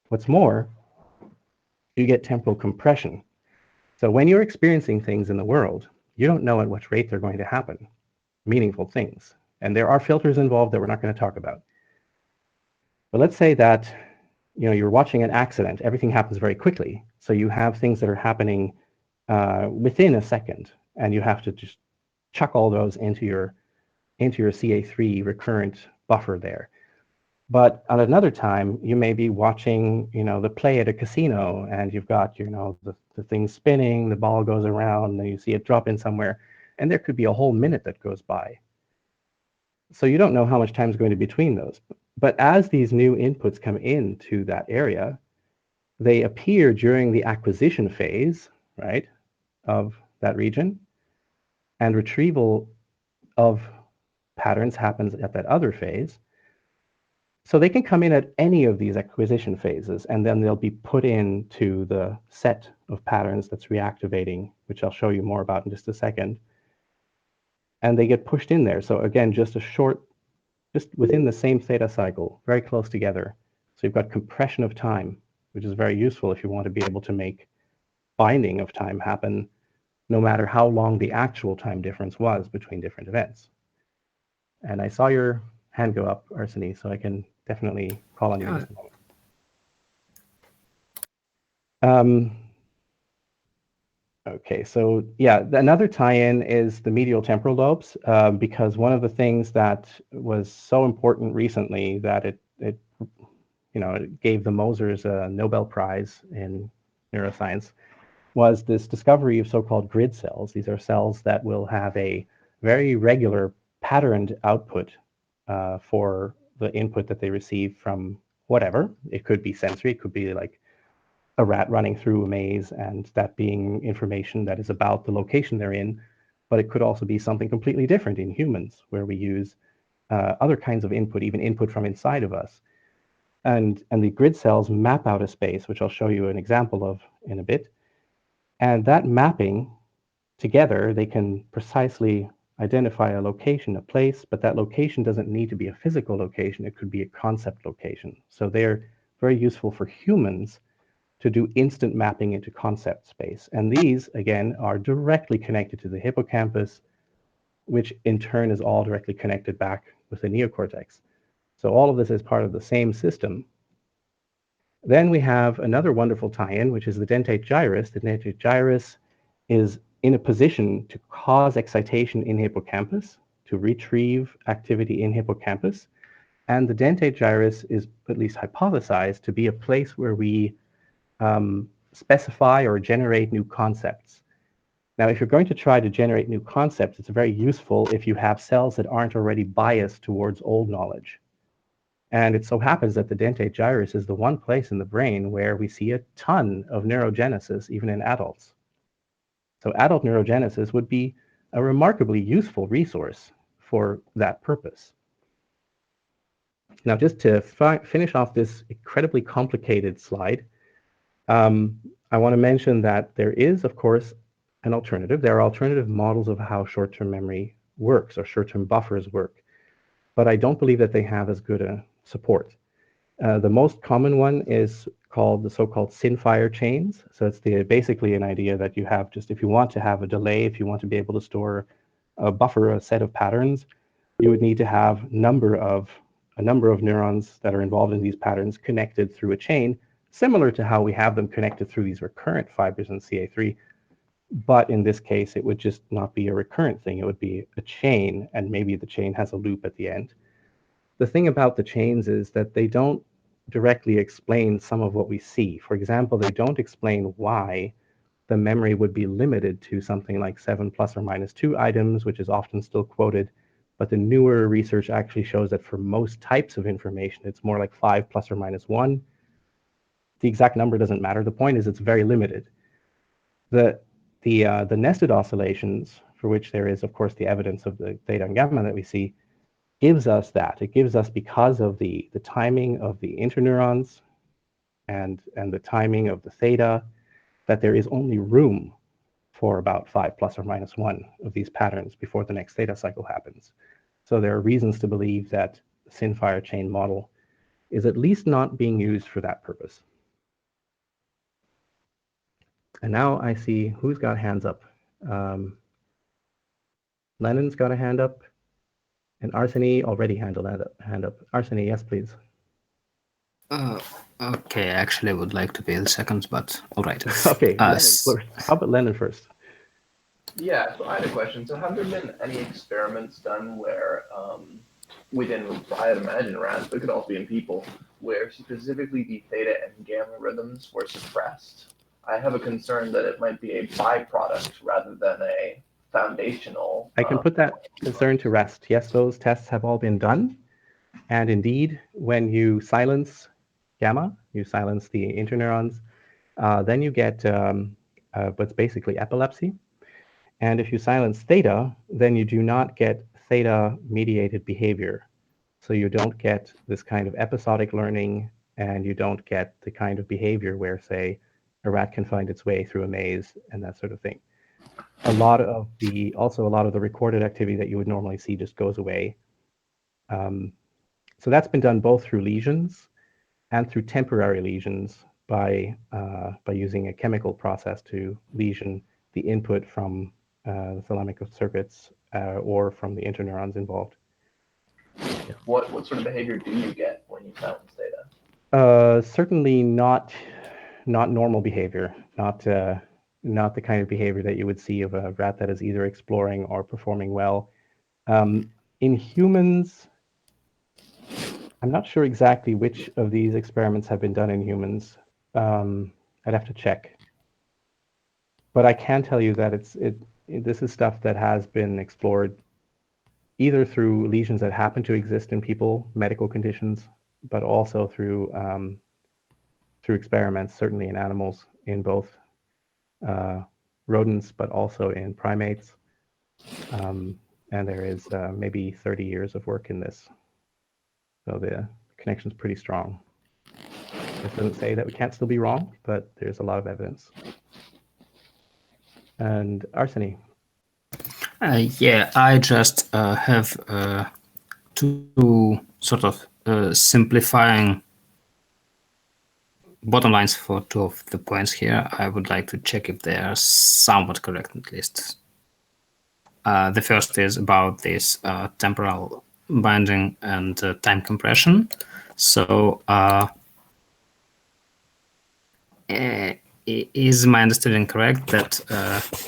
What's more, you get temporal compression. So when you're experiencing things in the world, you don't know at what rate they're going to happen, meaningful things. And there are filters involved that we're not going to talk about. But let's say that you're watching an accident. Everything happens very quickly. So you have things that are happening within a second, and you have to just chuck all those into your CA3 recurrent buffer there. But at another time, you may be watching, the play at a casino, and you've got, the thing spinning, the ball goes around, and you see it drop in somewhere, and there could be a whole minute that goes by. So you don't know how much time is going to be between those. But as these new inputs come into that area, they appear during the acquisition phase, right, of that region, and retrieval of patterns happens at that other phase. So they can come in at any of these acquisition phases, and then they'll be put into the set of patterns that's reactivating, which I'll show you more about in just a second. And they get pushed in there. So again, just within the same theta cycle, very close together. So you've got compression of time, which is very useful if you want to be able to make binding of time happen, no matter how long the actual time difference was between different events. And I saw your hand go up, Arseny, so I can definitely call on you in just a moment. Okay, so yeah, another tie-in is the medial temporal lobes, because one of the things that was so important recently that it it gave the Mosers a Nobel Prize in neuroscience, was this discovery of so-called grid cells. These are cells that will have a very regular patterned output for the input that they receive from whatever. It could be sensory, it could be like a rat running through a maze and that being information that is about the location they're in, but it could also be something completely different in humans where we use other kinds of input, even input from inside of us. And the grid cells map out a space, which I'll show you an example of in a bit. And that mapping together, they can precisely identify a location, a place, but that location doesn't need to be a physical location. It could be a concept location. So they're very useful for humans to do instant mapping into concept space. And these, again, are directly connected to the hippocampus, which in turn is all directly connected back with the neocortex. So all of this is part of the same system. Then we have another wonderful tie-in, which is the dentate gyrus. The dentate gyrus is in a position to cause excitation in hippocampus, to retrieve activity in hippocampus. And the dentate gyrus is at least hypothesized to be a place where we specify or generate new concepts. Now, if you're going to try to generate new concepts, it's very useful if you have cells that aren't already biased towards old knowledge. And it so happens that the dentate gyrus is the one place in the brain where we see a ton of neurogenesis, even in adults. So adult neurogenesis would be a remarkably useful resource for that purpose. Now, just to finish off this incredibly complicated slide, I want to mention that there is, of course, an alternative. There are alternative models of how short-term memory works or short-term buffers work, but I don't believe that they have as good a support. The most common one is called the so-called SynFire chains. So it's basically an idea that you have just, if you want to have a delay, if you want to be able to store a buffer, a set of patterns, you would need to have a number of neurons that are involved in these patterns connected through a chain, similar to how we have them connected through these recurrent fibers in CA3. But in this case, it would just not be a recurrent thing. It would be a chain, and maybe the chain has a loop at the end. The thing about the chains is that they don't directly explain some of what we see. For example, they don't explain why the memory would be limited to something like 7 plus or minus 2 items, which is often still quoted. But the newer research actually shows that for most types of information, it's more like 5 plus or minus 1. The exact number doesn't matter. The point is it's very limited. The nested oscillations, for which there is, of course, the evidence of the theta and gamma that we see, gives us that. It gives us, because of the timing of the interneurons and the timing of the theta, that there is only room for about 5 plus or minus 1 of these patterns before the next theta cycle happens. So there are reasons to believe that the SynFire chain model is at least not being used for that purpose. And now I see who's got hands up. Lennon's got a hand up, and Arseny already hand up. Arseny, yes, please. Okay, actually I would like to be the second, but all right. Okay, Lennon first. How about Lennon first? Yeah, so I had a question. So have there been any experiments done where within, I'd imagine rats, but it could also be in people, where specifically the theta and gamma rhythms were suppressed? I have a concern that it might be a byproduct rather than a foundational. I can put that concern to rest. Yes, those tests have all been done. And indeed, when you silence gamma, you silence the interneurons, then you get what's basically epilepsy. And if you silence theta, then you do not get theta-mediated behavior. So you don't get this kind of episodic learning, and you don't get the kind of behavior where, say, a rat can find its way through a maze and that sort of thing. Also a lot of the recorded activity that you would normally see just goes away. So that's been done both through lesions and through temporary lesions by using a chemical process to lesion the input from the thalamic circuits or from the interneurons involved. What sort of behavior do you get when you silence theta? Certainly not normal behavior, not the kind of behavior that you would see of a rat that is either exploring or performing well. In humans, I'm not sure exactly which of these experiments have been done in humans. I'd have to check. But I can tell you that this is stuff that has been explored either through lesions that happen to exist in people, medical conditions, but also through experiments, certainly in animals, in both rodents, but also in primates. And there is maybe 30 years of work in this. So the connection's pretty strong. This doesn't say that we can't still be wrong, but there's a lot of evidence. And Arseny. Yeah, I just have two sort of simplifying bottom lines for two of the points here. I would like to check if they are somewhat correct at least. The first is about this temporal binding and time compression. So is my understanding correct that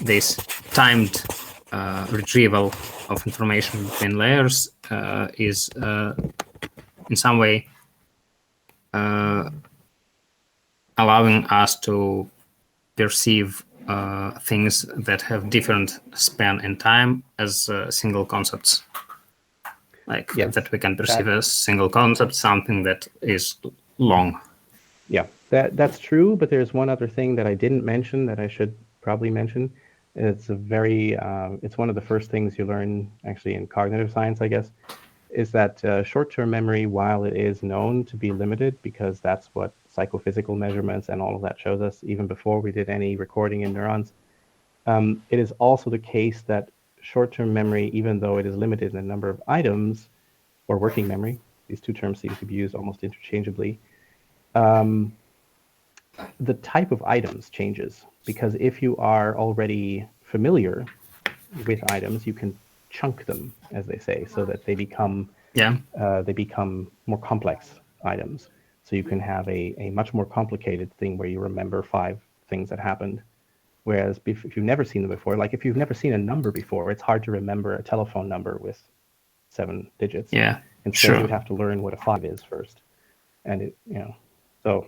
this timed retrieval of information between layers is in some way allowing us to perceive things that have different span in time as single concepts? Like Yes, that we can perceive as single concept, something that is long. Yeah, that's true, but there's one other thing that I didn't mention that I should probably mention. It's it's one of the first things you learn actually in cognitive science, I guess, is that short-term memory, while it is known to be limited, because that's what psychophysical measurements and all of that shows us, even before we did any recording in neurons, it is also the case that short-term memory, even though it is limited in the number of items, or working memory, these two terms seem to be used almost interchangeably, the type of items changes, because if you are already familiar with items, you can chunk them, as they say, so that they become more complex items. So you can have a much more complicated thing where you remember 5 things that happened. Whereas if you've never seen them before, like if you've never seen a number before, it's hard to remember a telephone number with 7 digits. Yeah, Instead, sure. you would have to learn what a 5 is first. And so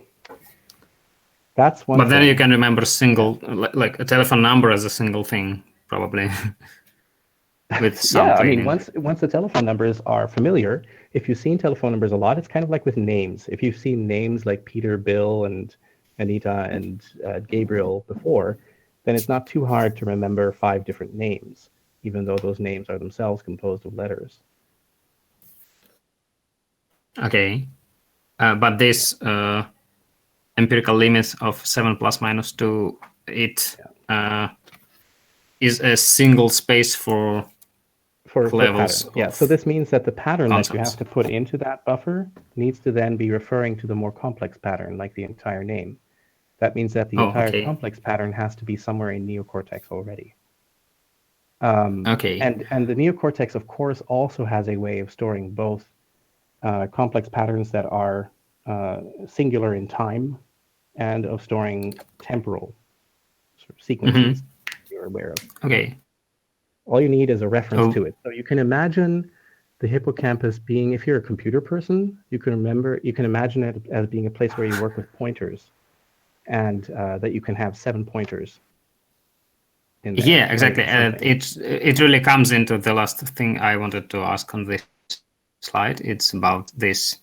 that's one. But then you can remember single, like a telephone number as a single thing, probably. With some training. I mean, once the telephone numbers are familiar, if you've seen telephone numbers a lot, it's kind of like with names. If you've seen names like Peter, Bill, and Anita, and Gabriel before, then it's not too hard to remember 5 different names, even though those names are themselves composed of letters. Okay. But this empirical limit of 7 plus minus 2, it is a single space for levels. Yeah, so this means that the pattern concepts. that you have to put into that buffer needs to then be referring to the more complex pattern, like the entire name. That means that the entire complex pattern has to be somewhere in neocortex already. And the neocortex, of course, also has a way of storing both complex patterns that are singular in time and of storing temporal sort of sequences you're aware of. Okay. All you need is a reference to it. So you can imagine the hippocampus being, if you're a computer person, you can imagine it as being a place where you work with pointers, and that you can have 7 pointers in there. Yeah, exactly. It really comes into the last thing I wanted to ask on this slide. It's about this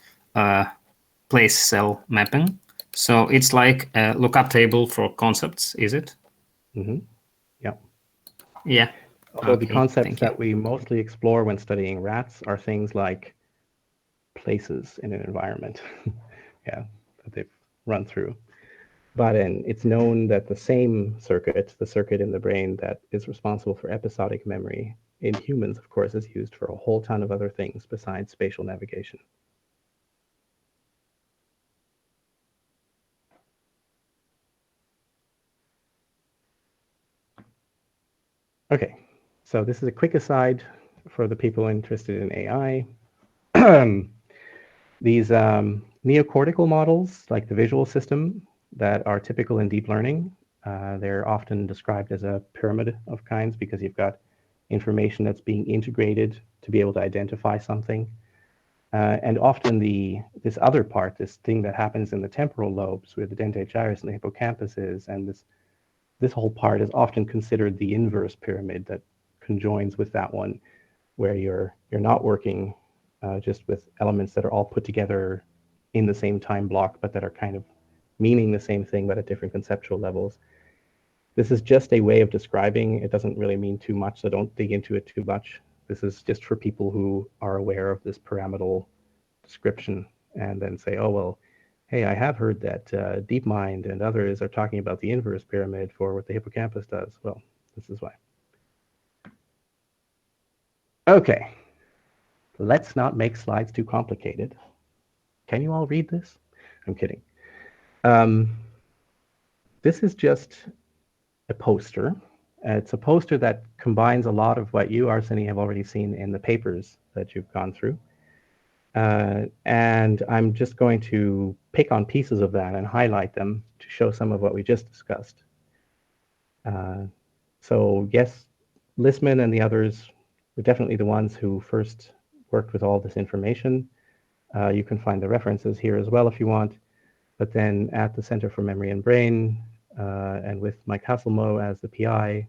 place cell mapping. So it's like a lookup table for concepts, is it? Mm-hmm. Yeah. Yeah. Although the concepts that we mostly explore when studying rats are things like places in an environment, that they've run through. But it's known that the same circuit, the circuit in the brain that is responsible for episodic memory in humans, of course, is used for a whole ton of other things besides spatial navigation. Okay. So this is a quick aside for the people interested in AI. These neocortical models, like the visual system, that are typical in deep learning, they're often described as a pyramid of kinds because you've got information that's being integrated to be able to identify something. And often this other part, this thing that happens in the temporal lobes where the dentate gyrus and the hippocampus is, and this whole part is often considered the inverse pyramid that conjoins with that one, where you're not working just with elements that are all put together in the same time block, but that are kind of meaning the same thing, but at different conceptual levels. This is just a way of describing. It doesn't really mean too much, so don't dig into it too much. This is just for people who are aware of this pyramidal description and then say, oh, well, hey, I have heard that DeepMind and others are talking about the inverse pyramid for what the hippocampus does. Well, this is why. Okay, let's not make slides too complicated. Can you all read this? I'm kidding. This is just a poster. It's a poster that combines a lot of what you, Arseny, have already seen in the papers that you've gone through. And I'm just going to pick on pieces of that and highlight them to show some of what we just discussed. So yes, Lissman and the others were definitely the ones who first worked with all this information. You can find the references here as well if you want. But then at the Center for Memory and Brain, and with Mike Hasselmo as the PI,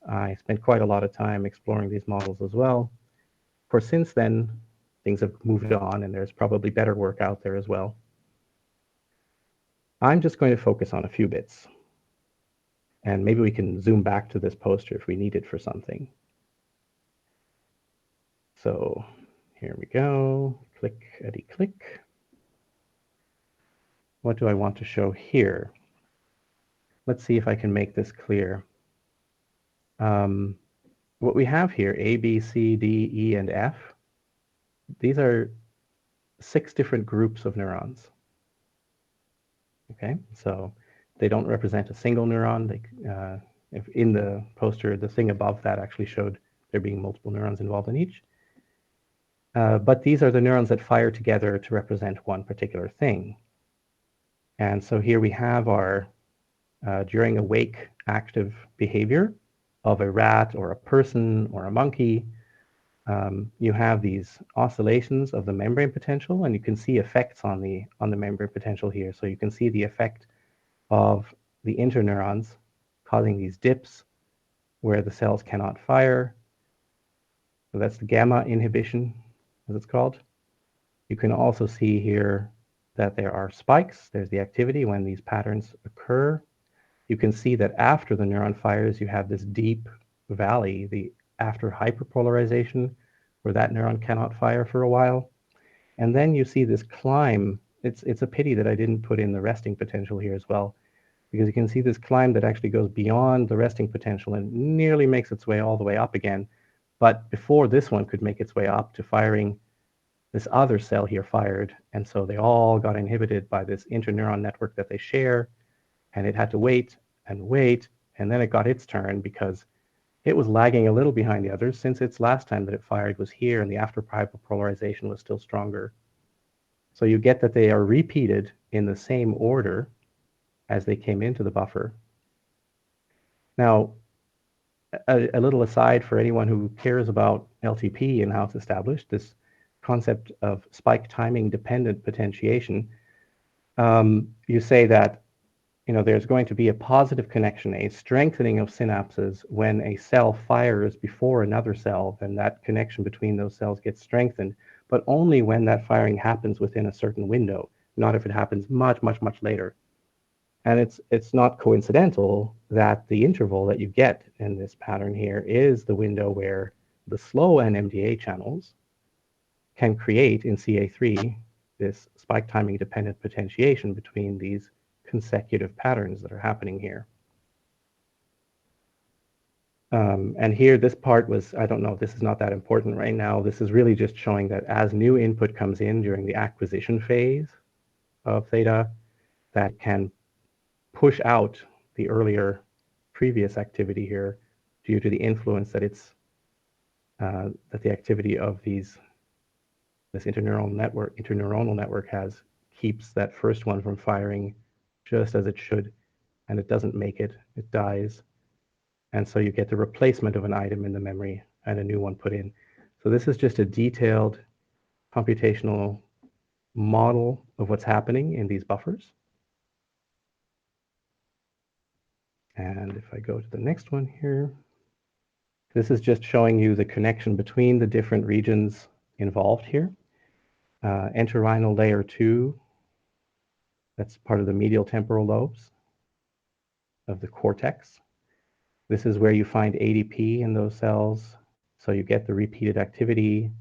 I spent quite a lot of time exploring these models as well. Of course, since then, things have moved on, and there's probably better work out there as well. I'm just going to focus on a few bits. And maybe we can zoom back to this poster if we need it for something. So here we go. Click, Eddie, click. What do I want to show here? Let's see if I can make this clear. What we have here, A, B, C, D, E, and F, these are 6 different groups of neurons. Okay, so they don't represent a single neuron. If in the poster, the thing above that actually showed there being multiple neurons involved in each. But these are the neurons that fire together to represent one particular thing. And so here we have our, during awake active behavior of a rat or a person or a monkey, you have these oscillations of the membrane potential, and you can see effects on the membrane potential here. So you can see the effect of the interneurons causing these dips where the cells cannot fire. So that's the gamma inhibition, as it's called. You can also see here that there are spikes. There's the activity when these patterns occur. You can see that after the neuron fires, you have this deep valley, the after hyperpolarization, where that neuron cannot fire for a while. And then you see this climb. It's a pity that I didn't put in the resting potential here as well, because you can see this climb that actually goes beyond the resting potential and nearly makes its way all the way up again. But before this one could make its way up to firing, this other cell here fired. And so they all got inhibited by this interneuron network that they share. And it had to wait, and then it got its turn because it was lagging a little behind the others since its last time that it fired was here and the after hyperpolarization was still stronger. So you get that they are repeated in the same order as they came into the buffer. Now, a little aside for anyone who cares about LTP and how it's established, this concept of spike timing dependent potentiation, you say that there's going to be a positive connection, a strengthening of synapses when a cell fires before another cell, then that connection between those cells gets strengthened, but only when that firing happens within a certain window, not if it happens much, much, much later. And it's not coincidental that the interval that you get in this pattern here is the window where the slow NMDA channels can create in CA3 this spike timing dependent potentiation between these consecutive patterns that are happening here. And here, this part was, I don't know, this is not that important right now. This is really just showing that as new input comes in during the acquisition phase of theta, that can push out the earlier previous activity here due to the influence that that the activity of this interneuronal network has, keeps that first one from firing just as it should, and it doesn't make it, it dies. And so you get the replacement of an item in the memory and a new one put in. So this is just a detailed computational model of what's happening in these buffers. And if I go to the next one here, this is just showing you the connection between the different regions involved here. Entorhinal layer 2, that's part of the medial temporal lobes of the cortex. This is where you find ADP in those cells, so you get the repeated activity,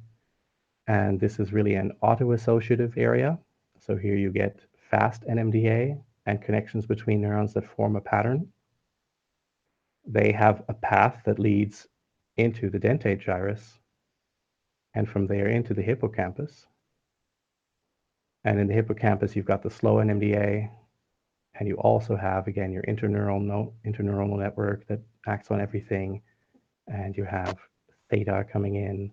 and this is really an autoassociative area. So here you get fast NMDA and connections between neurons that form a pattern. They have a path that leads into the dentate gyrus, and from there into the hippocampus. And in the hippocampus, you've got the slow NMDA, and you also have, again, your interneuronal network that acts on everything, and you have theta coming in,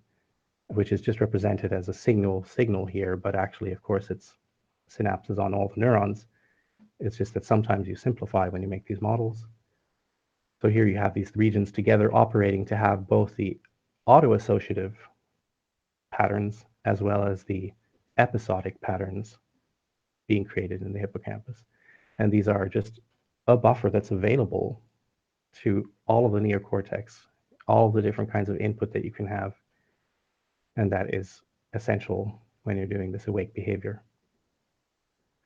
which is just represented as a signal here, but actually, of course, it's synapses on all the neurons. It's just that sometimes you simplify when you make these models. So here you have these regions together operating to have both the autoassociative patterns as well as the episodic patterns being created in the hippocampus. And these are just a buffer that's available to all of the neocortex, all of the different kinds of input that you can have. And that is essential when you're doing this awake behavior.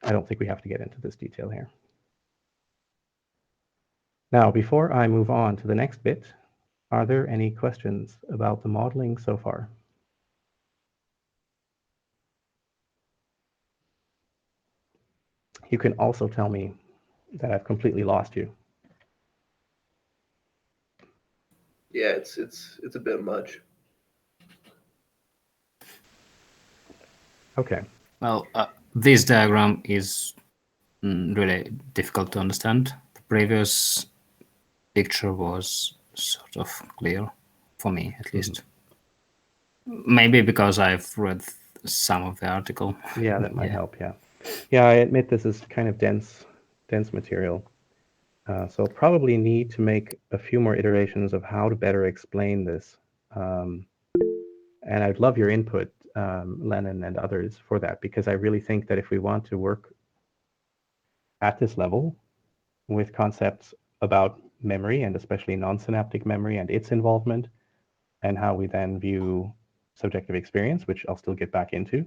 I don't think we have to get into this detail here. Now, before I move on to the next bit, are there any questions about the modeling so far? You can also tell me that I've completely lost you. Yeah, it's a bit much. Okay. Well, this diagram is really difficult to understand. The previous picture was sort of clear, for me at least. Maybe because I've read some of the article. Yeah, that might help, yeah. Yeah, I admit this is kind of dense material. So probably need to make a few more iterations of how to better explain this. And I'd love your input, Lennon and others, for that, because I really think that if we want to work at this level with concepts about memory, and especially non-synaptic memory and its involvement, and how we then view subjective experience, which I'll still get back into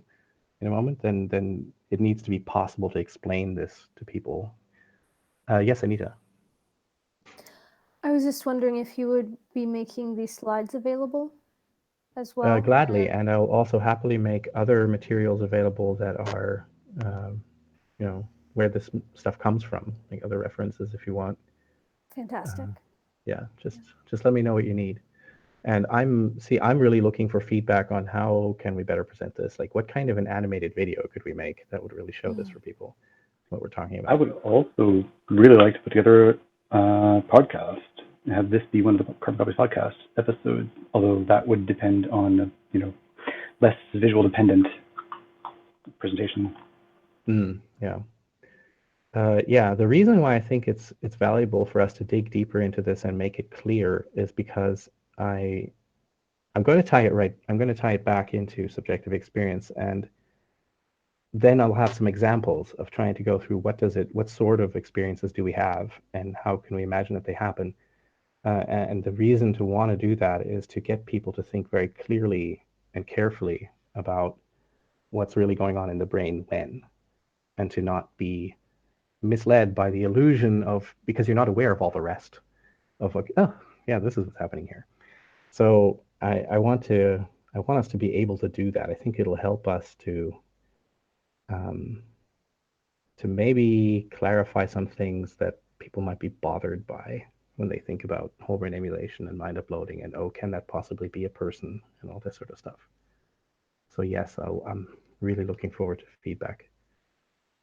in a moment, then it needs to be possible to explain this to people. Yes, Anita? I was just wondering if you would be making these slides available as well. Gladly, and I'll also happily make other materials available that are, where this stuff comes from, like other references if you want. Fantastic. Yeah, just let me know what you need. And I'm really looking for feedback on how can we better present this. Like, what kind of an animated video could we make that would really show this for people, what we're talking about? I would also really like to put together a podcast and have this be one of the Carbon Copies podcast episodes, although that would depend on, less visual dependent presentation. Yeah. The reason why I think it's valuable for us to dig deeper into this and make it clear is because I'm going to tie it back into subjective experience, and then I'll have some examples of trying to go through what sort of experiences do we have, and how can we imagine that they happen. And the reason to want to do that is to get people to think very clearly and carefully about what's really going on in the brain when, and to not be misled by the illusion of, because you're not aware of all the rest of, like, oh yeah, this is what's happening here. So I want us to be able to do that. I think it'll help us to maybe clarify some things that people might be bothered by when they think about whole brain emulation and mind uploading, and can that possibly be a person, and all this sort of stuff. So yes, I'm really looking forward to feedback.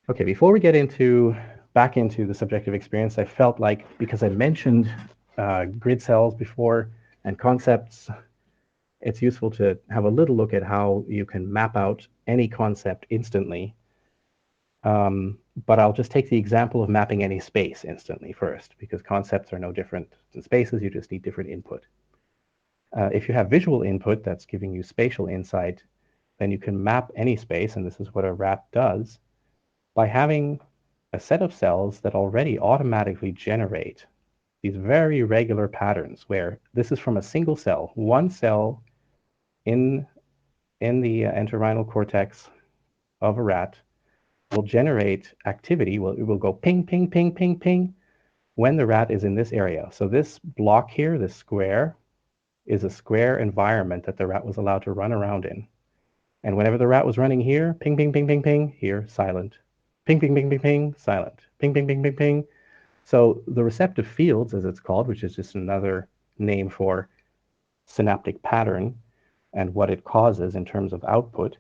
Okay, before we get back into the subjective experience, I felt like, because I mentioned grid cells before and concepts, it's useful to have a little look at how you can map out any concept instantly. But I'll just take the example of mapping any space instantly first, because concepts are no different than spaces, you just need different input. If you have visual input that's giving you spatial insight, then you can map any space, and this is what a rat does, by having a set of cells that already automatically generate these very regular patterns where this is from a single cell, one cell in the entorhinal cortex of a rat will generate activity. It will go ping, ping, ping, ping, ping when the rat is in this area. So this block here, this square, is a square environment that the rat was allowed to run around in. And whenever the rat was running here, ping, ping, ping, ping, ping, here, silent. Ping, ping, ping, ping, ping, silent. Ping, ping, ping, ping, ping. So the receptive fields, as it's called, which is just another name for synaptic pattern and what it causes in terms of output,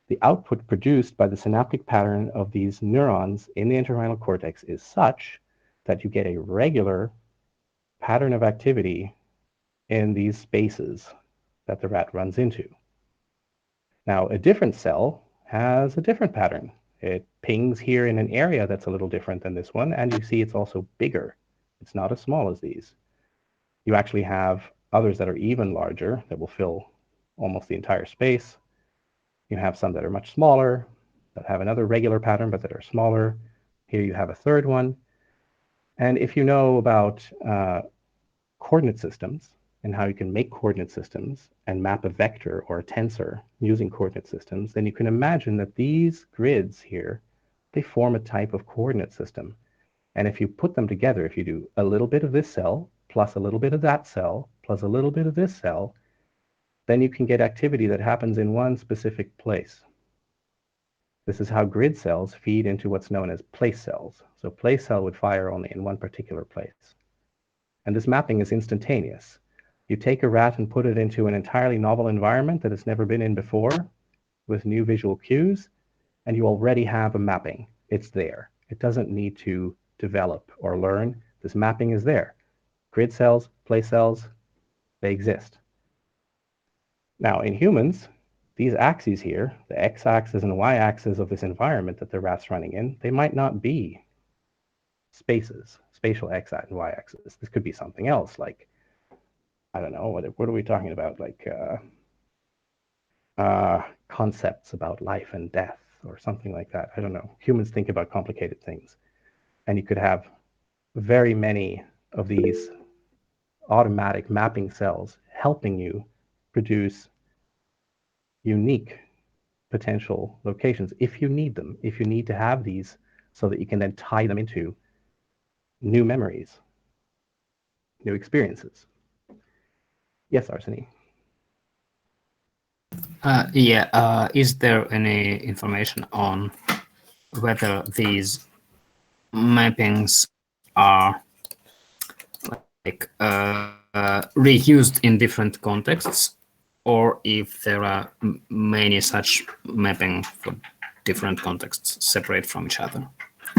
the output produced by the synaptic pattern of these neurons in the entorhinal cortex is such that you get a regular pattern of activity in these spaces that the rat runs into. Now, a different cell has a different pattern. It pings here in an area that's a little different than this one, and you see it's also bigger. It's not as small as these. You actually have others that are even larger that will fill almost the entire space. You have some that are much smaller, that have another regular pattern, but that are smaller. Here you have a third one. And if you know about coordinate systems and how you can make coordinate systems and map a vector or a tensor using coordinate systems, then you can imagine that these grids here, they form a type of coordinate system. And if you put them together, if you do a little bit of this cell, plus a little bit of that cell, plus a little bit of this cell, then you can get activity that happens in one specific place. This is how grid cells feed into what's known as place cells. So place cell would fire only in one particular place. And this mapping is instantaneous. You take a rat and put it into an entirely novel environment that it's never been in before with new visual cues, and you already have a mapping. It's there. It doesn't need to develop or learn. This mapping is there. Grid cells, place cells, they exist. Now, in humans, these axes here, the x-axis and the y-axis of this environment that the rat's running in, they might not be spaces, spatial x-axis and y-axis. This could be something else, like, I don't know, what are we talking about? Like concepts about life and death or something like that. I don't know. Humans think about complicated things. And you could have very many of these automatic mapping cells helping you produce unique potential locations if you need them, if you need to have these so that you can then tie them into new memories, new experiences. Yes, Arseny. Is there any information on whether these mappings are like reused in different contexts, or if there are many such mapping for different contexts separate from each other,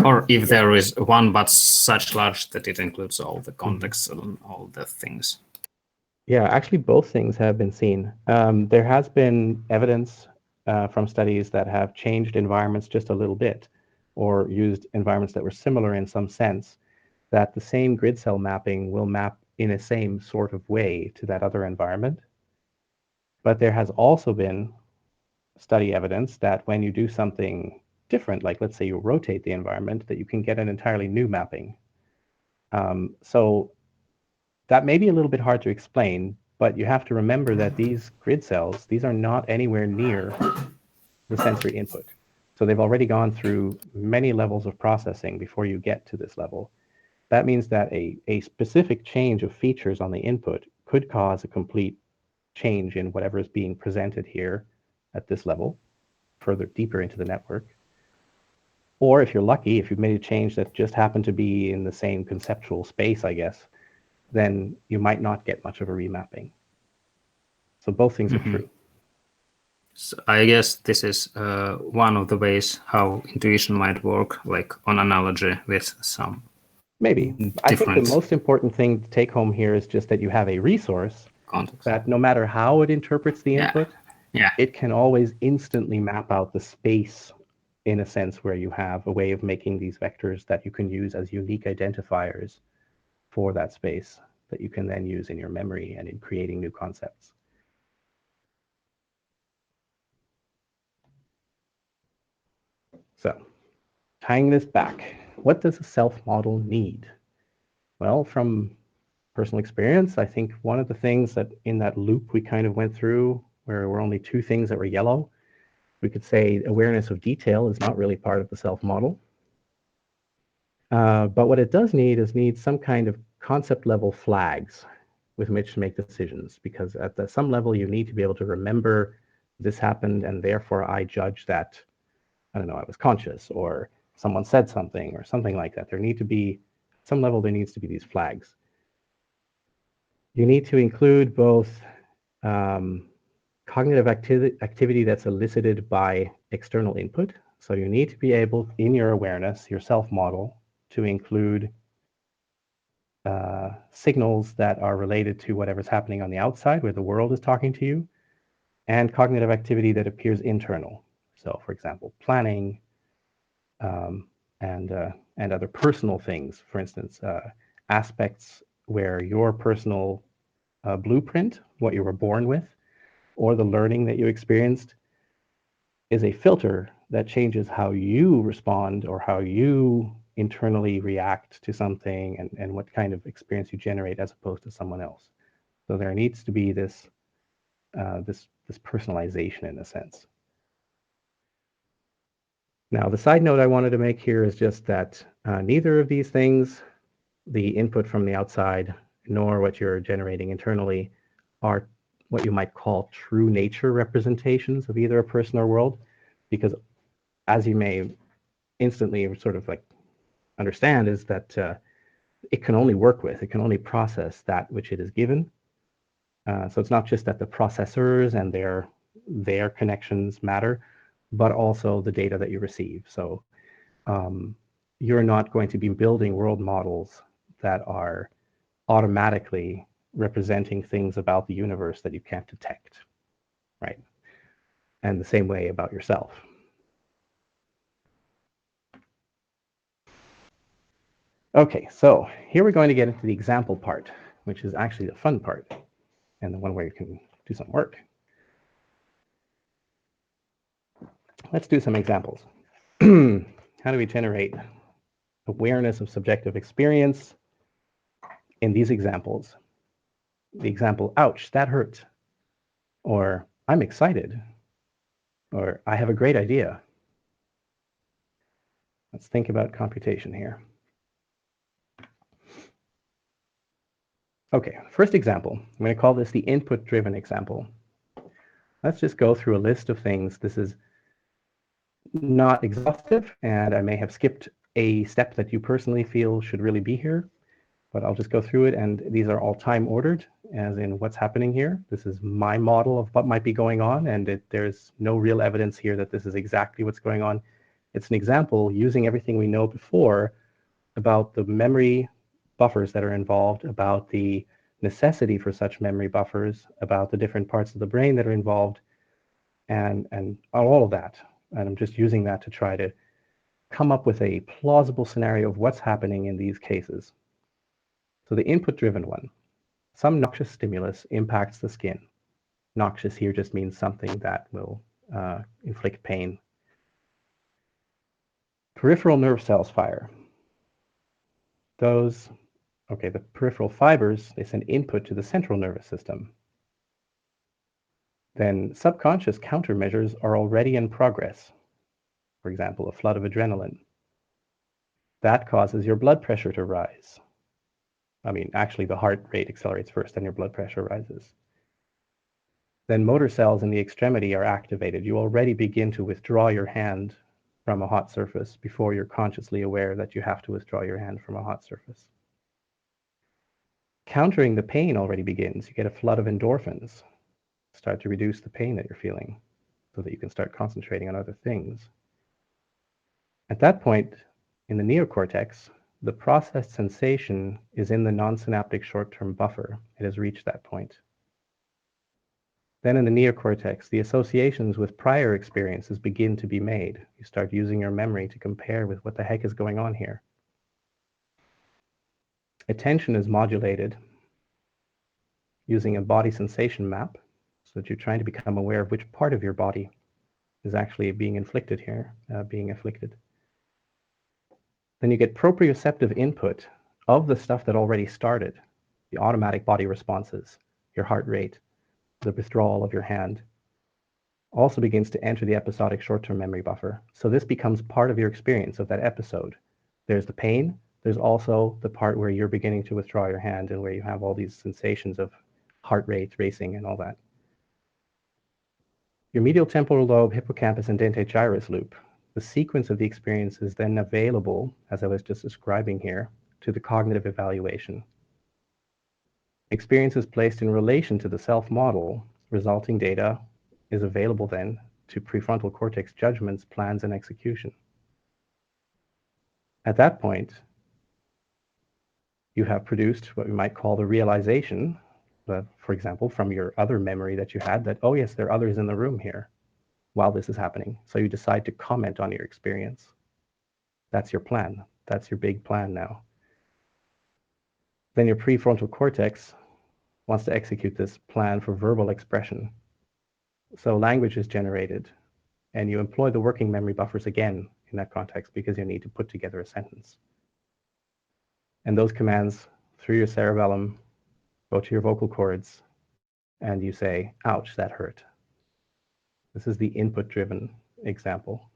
or if there is one but such large that it includes all the contexts and all the things? Yeah, actually both things have been seen. There has been evidence from studies that have changed environments just a little bit, or used environments that were similar in some sense, that the same grid cell mapping will map in a same sort of way to that other environment. But there has also been study evidence that when you do something different, like let's say you rotate the environment, that you can get an entirely new mapping. So that may be a little bit hard to explain, but you have to remember that these grid cells, these are not anywhere near the sensory input. So they've already gone through many levels of processing before you get to this level. That means that a specific change of features on the input could cause a complete change in whatever is being presented here at this level, further deeper into the network. Or if you're lucky, if you've made a change that just happened to be in the same conceptual space, I guess, then you might not get much of a remapping. So both things are true. So I guess this is one of the ways how intuition might work, like on analogy with some Maybe. I think the most important thing to take home here is just that you have a resource context that no matter how it interprets the input, it can always instantly map out the space in a sense where you have a way of making these vectors that you can use as unique identifiers for that space that you can then use in your memory and in creating new concepts. So, tying this back, what does a self model need? Well, from personal experience, I think one of the things that in that loop we kind of went through, where were only two things that were yellow, we could say awareness of detail is not really part of the self model. But what it does need is some kind of concept level flags with which to make decisions, because at some level you need to be able to remember this happened and therefore I judge that, I don't know, I was conscious or someone said something or something like that. There need to be, some level there needs to be these flags. You need to include both cognitive activity that's elicited by external input. So you need to be able, in your awareness, your self-model, to include signals that are related to whatever's happening on the outside, where the world is talking to you, and cognitive activity that appears internal. So, for example, planning and other personal things. For instance, aspects where your personal blueprint, what you were born with, or the learning that you experienced, is a filter that changes how you respond or how you internally react to something and what kind of experience you generate as opposed to someone else. So there needs to be this personalization in a sense. Now, the side note I wanted to make here is just that neither of these things, the input from the outside, nor what you're generating internally, are what you might call true nature representations of either a person or world, because as you may instantly sort of like understand, is that it can only work with, it can only process that which it is given. So it's not just that the processors and their connections matter, but also the data that you receive. So you're not going to be building world models that are automatically representing things about the universe that you can't detect, right? And the same way about yourself. Okay, so here we're going to get into the example part, which is actually the fun part, and the one where you can do some work. Let's do some examples. How do we generate awareness of subjective experience in these examples? The example, ouch, that hurt, or I'm excited, or I have a great idea. Let's think about computation here. Okay, first example, I'm going to call this the input-driven example. Let's just go through a list of things. This is not exhaustive, and I may have skipped a step that you personally feel should really be here, but I'll just go through it, and these are all time ordered, as in what's happening here. This is my model of what might be going on, and there's no real evidence here that this is exactly what's going on. It's an example using everything we know before about the memory buffers that are involved, about the necessity for such memory buffers, about the different parts of the brain that are involved, and all of that. And I'm just using that to try to come up with a plausible scenario of what's happening in these cases. So the input-driven one, some noxious stimulus impacts the skin. Noxious here just means something that will inflict pain. Peripheral nerve cells fire. Those, okay, the peripheral fibers, they send input to the central nervous system. Then subconscious countermeasures are already in progress. For example, a flood of adrenaline. That causes your blood pressure to rise. I mean, actually the heart rate accelerates first, then your blood pressure rises. Then motor cells in the extremity are activated. You already begin to withdraw your hand from a hot surface before you're consciously aware that you have to withdraw your hand from a hot surface. Countering the pain already begins. You get a flood of endorphins. Start to reduce the pain that you're feeling so that you can start concentrating on other things. At that point, in the neocortex, the processed sensation is in the nonsynaptic short-term buffer. It has reached that point. Then in the neocortex, the associations with prior experiences begin to be made. You start using your memory to compare with what the heck is going on here. Attention is modulated using a body sensation map, so that you're trying to become aware of which part of your body is actually being inflicted here, being afflicted. Then you get proprioceptive input of the stuff that already started, the automatic body responses, your heart rate, the withdrawal of your hand, also begins to enter the episodic short-term memory buffer. So this becomes part of your experience of that episode. There's the pain, there's also the part where you're beginning to withdraw your hand and where you have all these sensations of heart rate racing and all that. Your medial temporal lobe, hippocampus, and dentate gyrus loop. The sequence of the experience is then available, as I was just describing here, to the cognitive evaluation. Experience is placed in relation to the self model. Resulting data is available then to prefrontal cortex judgments, plans, and execution. At that point, you have produced what we might call the realization, for example, from your other memory that you had, that, oh yes, there are others in the room here while this is happening. So you decide to comment on your experience. That's your plan. That's your big plan now. Then your prefrontal cortex wants to execute this plan for verbal expression. So language is generated, and you employ the working memory buffers again in that context because you need to put together a sentence. And those commands through your cerebellum go to your vocal cords, and you say, ouch, that hurt. This is the input-driven example.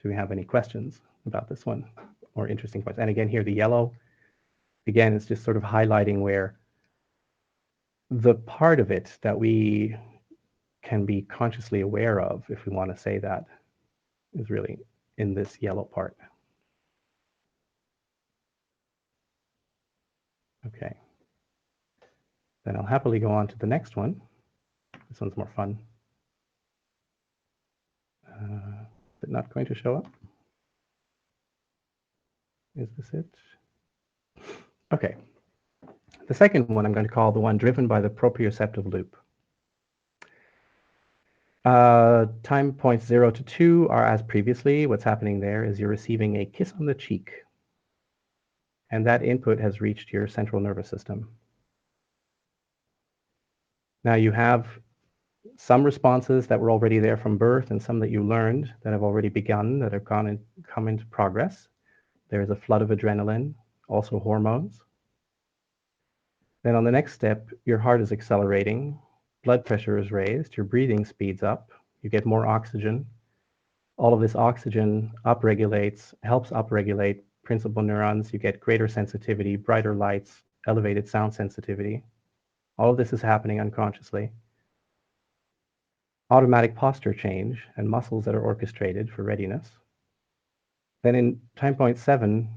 Do we have any questions about this one or interesting questions? And again, here the yellow, again, is just sort of highlighting where the part of it that we can be consciously aware of, if we want to say that, is really in this yellow part. Okay. Then I'll happily go on to the next one. This one's more fun. Is it not going to show up? Is this it? Okay. The second one I'm going to call the one driven by the proprioceptive loop. Time points 0 to 2 are as previously. What's happening there is you're receiving a kiss on the cheek, and that input has reached your central nervous system. Now you have some responses that were already there from birth and some that you learned that have already begun, that have come into progress. There is a flood of adrenaline, also hormones. Then on the next step, your heart is accelerating, blood pressure is raised, your breathing speeds up, you get more oxygen. All of this oxygen helps upregulate principal neurons. You get greater sensitivity, brighter lights, elevated sound sensitivity. All of this is happening unconsciously. Automatic posture change and muscles that are orchestrated for readiness. Then in time point 7,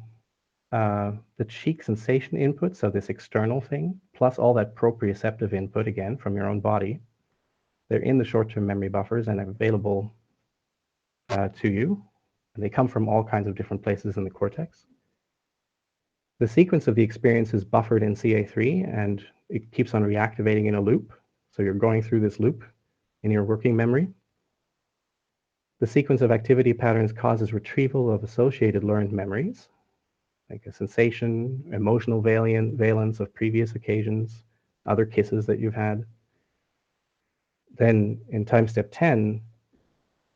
the cheek sensation input, so this external thing, plus all that proprioceptive input, again, from your own body, they're in the short-term memory buffers and available to you. And they come from all kinds of different places in the cortex. The sequence of the experience is buffered in CA3, and it keeps on reactivating in a loop. So you're going through this loop in your working memory. The sequence of activity patterns causes retrieval of associated learned memories, like a sensation, emotional valence of previous occasions, other kisses that you've had. Then in time step 10,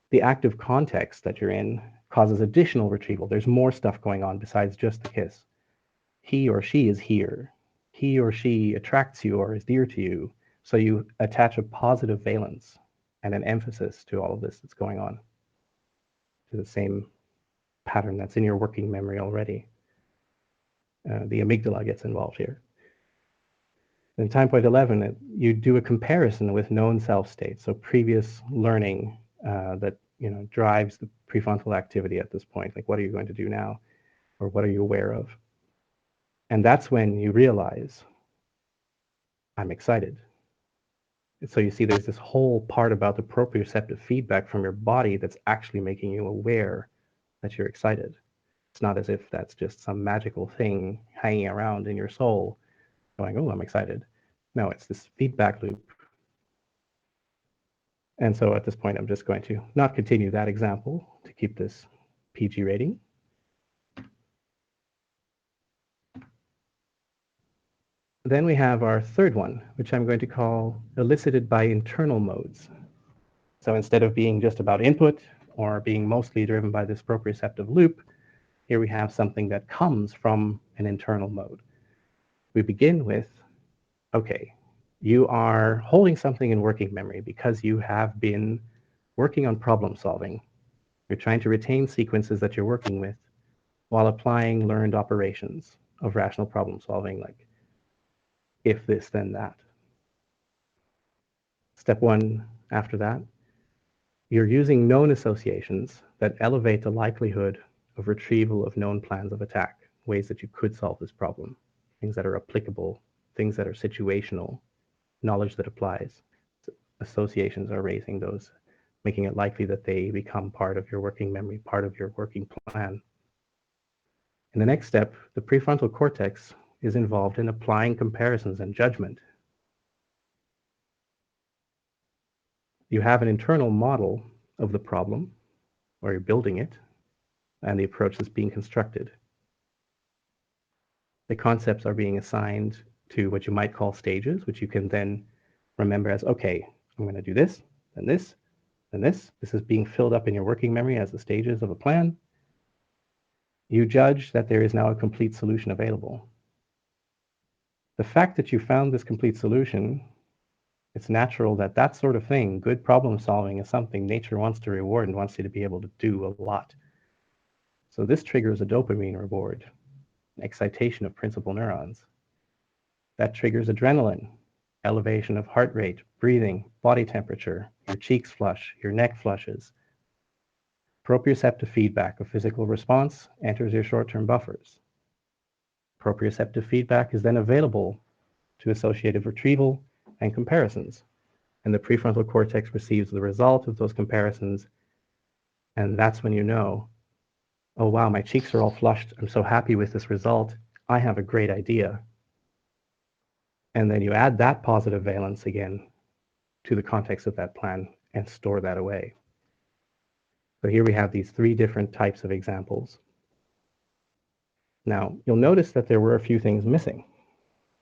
the active context that you're in causes additional retrieval. There's more stuff going on besides just the kiss. He or she is here. He or she attracts you or is dear to you. So you attach a positive valence and an emphasis to all of this that's going on, to the same pattern that's in your working memory already. The amygdala gets involved here. In time point 11, you do a comparison with known self states, so previous learning that drives the prefrontal activity at this point. Like, what are you going to do now, or what are you aware of? And that's when you realize, I'm excited. So you see, there's this whole part about the proprioceptive feedback from your body that's actually making you aware that you're excited. It's not as if that's just some magical thing hanging around in your soul going, oh, I'm excited. No, it's this feedback loop. And so at this point, I'm just going to not continue that example to keep this PG rating. Then we have our third one, which I'm going to call elicited by internal modes. So instead of being just about input or being mostly driven by this proprioceptive loop, here we have something that comes from an internal mode. We begin with, okay, you are holding something in working memory because you have been working on problem solving. You're trying to retain sequences that you're working with while applying learned operations of rational problem solving, like if this, then that. Step one after that, you're using known associations that elevate the likelihood of retrieval of known plans of attack, ways that you could solve this problem, things that are applicable, things that are situational, knowledge that applies. Associations are raising those, making it likely that they become part of your working memory, part of your working plan. In the next step, the prefrontal cortex is involved in applying comparisons and judgment. You have an internal model of the problem, or you're building it, and the approach that's being constructed. The concepts are being assigned to what you might call stages, which you can then remember as, okay, I'm going to do this, then this, then this. This is being filled up in your working memory as the stages of a plan. You judge that there is now a complete solution available. The fact that you found this complete solution, it's natural that that sort of thing, good problem solving, is something nature wants to reward and wants you to be able to do a lot. So this triggers a dopamine reward, an excitation of principal neurons. That triggers adrenaline, elevation of heart rate, breathing, body temperature, your cheeks flush, your neck flushes. Proprioceptive feedback of physical response enters your short-term buffers. Proprioceptive feedback is then available to associative retrieval and comparisons, and the prefrontal cortex receives the result of those comparisons, and that's when you know, oh wow, my cheeks are all flushed, I'm so happy with this result, I have a great idea. And then you add that positive valence again to the context of that plan and store that away. So here we have these three different types of examples. Now, you'll notice that there were a few things missing,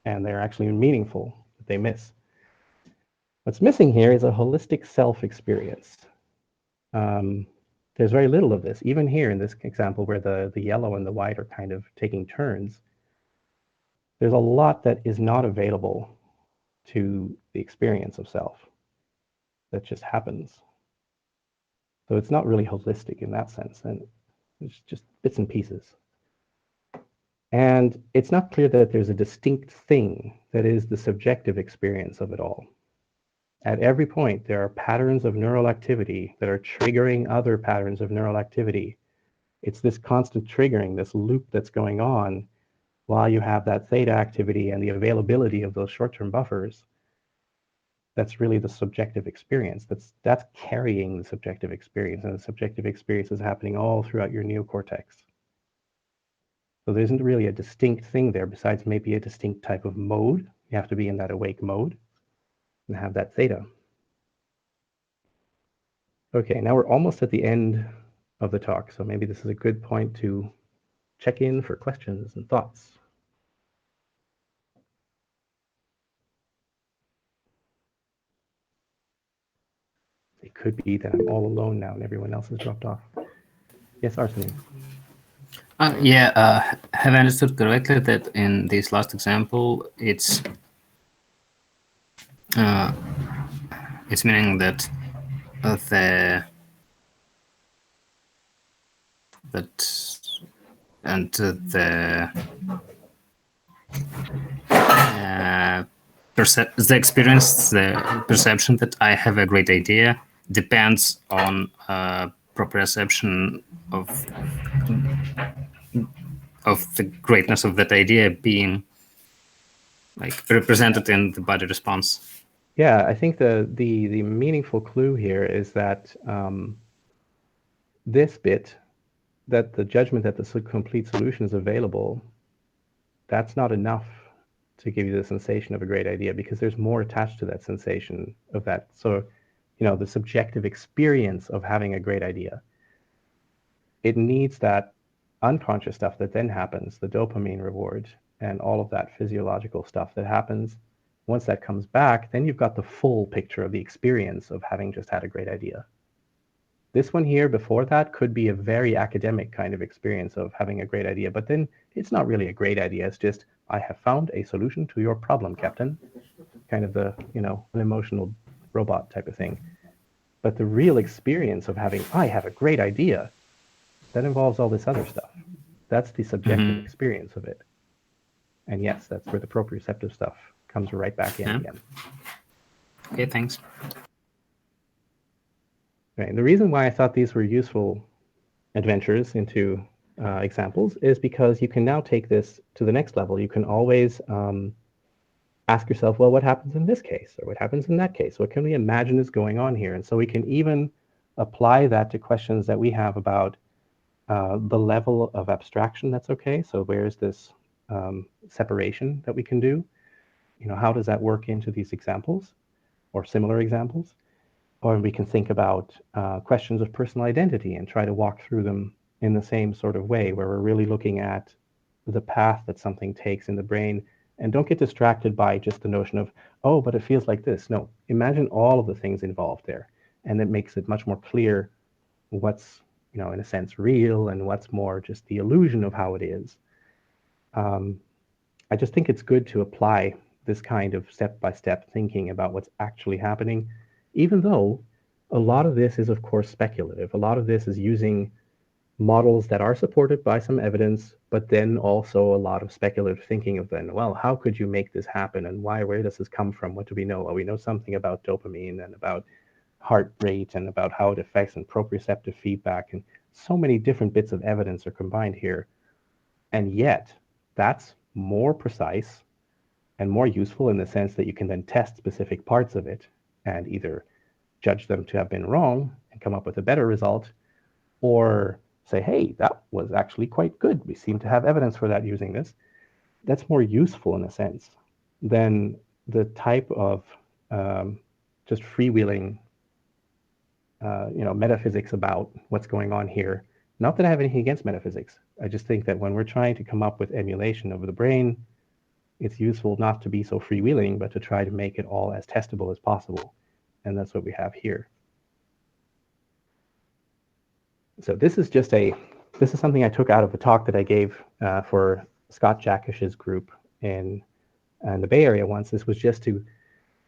and they're actually meaningful that they miss. What's missing here is a holistic self-experience. There's very little of this. Even here in this example where the yellow and the white are kind of taking turns, there's a lot that is not available to the experience of self that just happens. So it's not really holistic in that sense, and it's just bits and pieces. And it's not clear that there's a distinct thing that is the subjective experience of it all. At every point, there are patterns of neural activity that are triggering other patterns of neural activity. It's this constant triggering, this loop that's going on while you have that theta activity and the availability of those short-term buffers. That's really the subjective experience. That's carrying the subjective experience, and the subjective experience is happening all throughout your neocortex. So there isn't really a distinct thing there besides maybe a distinct type of mode. You have to be in that awake mode and have that theta. Okay, now we're almost at the end of the talk, so maybe this is a good point to check in for questions and thoughts. It could be that I'm all alone now and everyone else has dropped off. Yes, Arsene. Yeah, have I understood correctly that in this last example, it's meaning that the experience, the perception that I have a great idea depends on proprioception of the greatness of that idea being like represented in the body response. Yeah, I think the meaningful clue here is that this bit, that the judgment that the complete solution is available, that's not enough to give you the sensation of a great idea, because there's more attached to that sensation of that. So, you know, the subjective experience of having a great idea, it needs that unconscious stuff that then happens, the dopamine reward and all of that physiological stuff that happens once that comes back, then you've got the full picture of the experience of having just had a great idea. This one here before that could be a very academic kind of experience of having a great idea, but then it's not really a great idea. It's just, I have found a solution to your problem, Captain. Kind of the, an emotional robot type of thing. But the real experience of having, I have a great idea, that involves all this other stuff. That's the subjective experience of it. And yes, that's where the proprioceptive stuff comes right back in again. Okay, thanks. Right. And the reason why I thought these were useful adventures into examples is because you can now take this to the next level. You can always ask yourself, well, what happens in this case? Or what happens in that case? What can we imagine is going on here? And so we can even apply that to questions that we have about the level of abstraction that's okay. So where's this separation that we can do? How does that work into these examples or similar examples? Or we can think about questions of personal identity and try to walk through them in the same sort of way, where we're really looking at the path that something takes in the brain. And don't get distracted by just the notion of, oh, but it feels like this. No, imagine all of the things involved there. And it makes it much more clear what's, in a sense, real and what's more just the illusion of how it is. I just think it's good to apply this kind of step-by-step thinking about what's actually happening, even though a lot of this is, of course, speculative. A lot of this is using models that are supported by some evidence, but then also a lot of speculative thinking of then, well, how could you make this happen? And where does this come from? What do we know? Well, we know something about dopamine and about heart rate and about how it affects and proprioceptive feedback. And so many different bits of evidence are combined here. And yet, that's more precise and more useful in the sense that you can then test specific parts of it and either judge them to have been wrong and come up with a better result, or say, hey, that was actually quite good. We seem to have evidence for that using this. That's more useful in a sense than the type of just freewheeling, metaphysics about what's going on here. Not that I have anything against metaphysics. I just think that when we're trying to come up with emulation of the brain, it's useful not to be so freewheeling, but to try to make it all as testable as possible. And that's what we have here. So this is something I took out of a talk that I gave for Scott Jackish's group in the Bay Area once. This was just to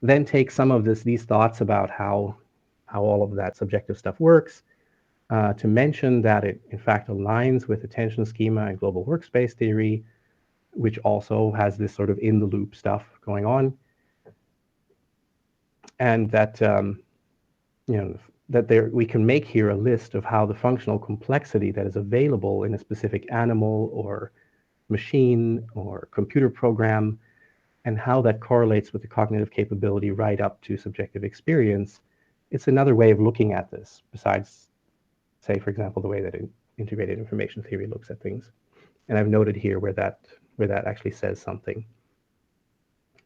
then take some of these thoughts about how all of that subjective stuff works, to mention that it in fact aligns with attention schema and global workspace theory, which also has this sort of in the loop stuff going on, and that we can make here a list of how the functional complexity that is available in a specific animal or machine or computer program, and how that correlates with the cognitive capability right up to subjective experience. It's another way of looking at this, besides, say, for example, the way that integrated information theory looks at things. And I've noted here where that actually says something.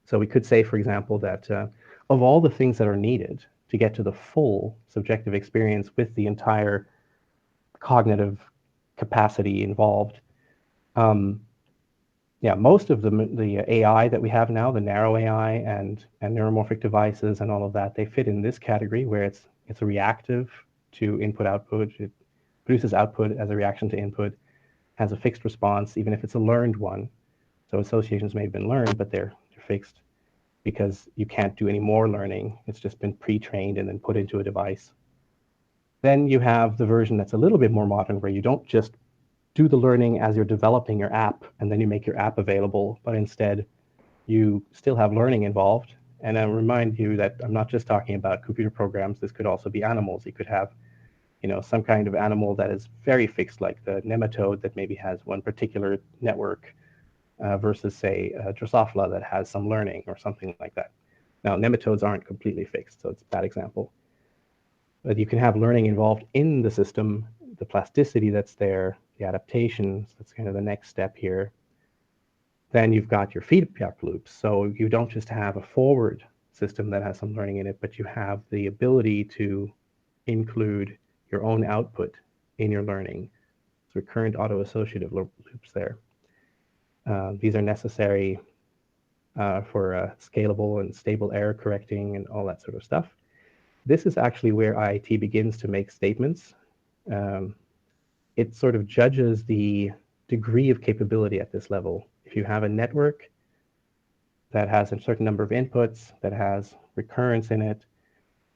So we could say, for example, that of all the things that are needed to get to the full subjective experience with the entire cognitive capacity involved, most of the AI that we have now, the narrow AI and neuromorphic devices and all of that, they fit in this category where it's reactive to input-output. It produces output as a reaction to input, has a fixed response, even if it's a learned one. So associations may have been learned, but they're fixed because you can't do any more learning. It's just been pre-trained and then put into a device. Then you have the version that's a little bit more modern, where you don't just do the learning as you're developing your app and then you make your app available, but instead you still have learning involved. And I remind you that I'm not just talking about computer programs. This could also be animals. You could have some kind of animal that is very fixed, like the nematode that maybe has one particular network, versus, say, Drosophila that has some learning or something like that. Now, nematodes aren't completely fixed, so it's a bad example. But you can have learning involved in the system, the plasticity that's there, the adaptations, that's kind of the next step here. Then you've got your feedback loops. So you don't just have a forward system that has some learning in it, but you have the ability to include your own output in your learning. So recurrent auto-associative loops there. These are necessary for scalable and stable error correcting and all that sort of stuff. This is actually where IIT begins to make statements. It sort of judges the degree of capability at this level. If you have a network that has a certain number of inputs, that has recurrence in it,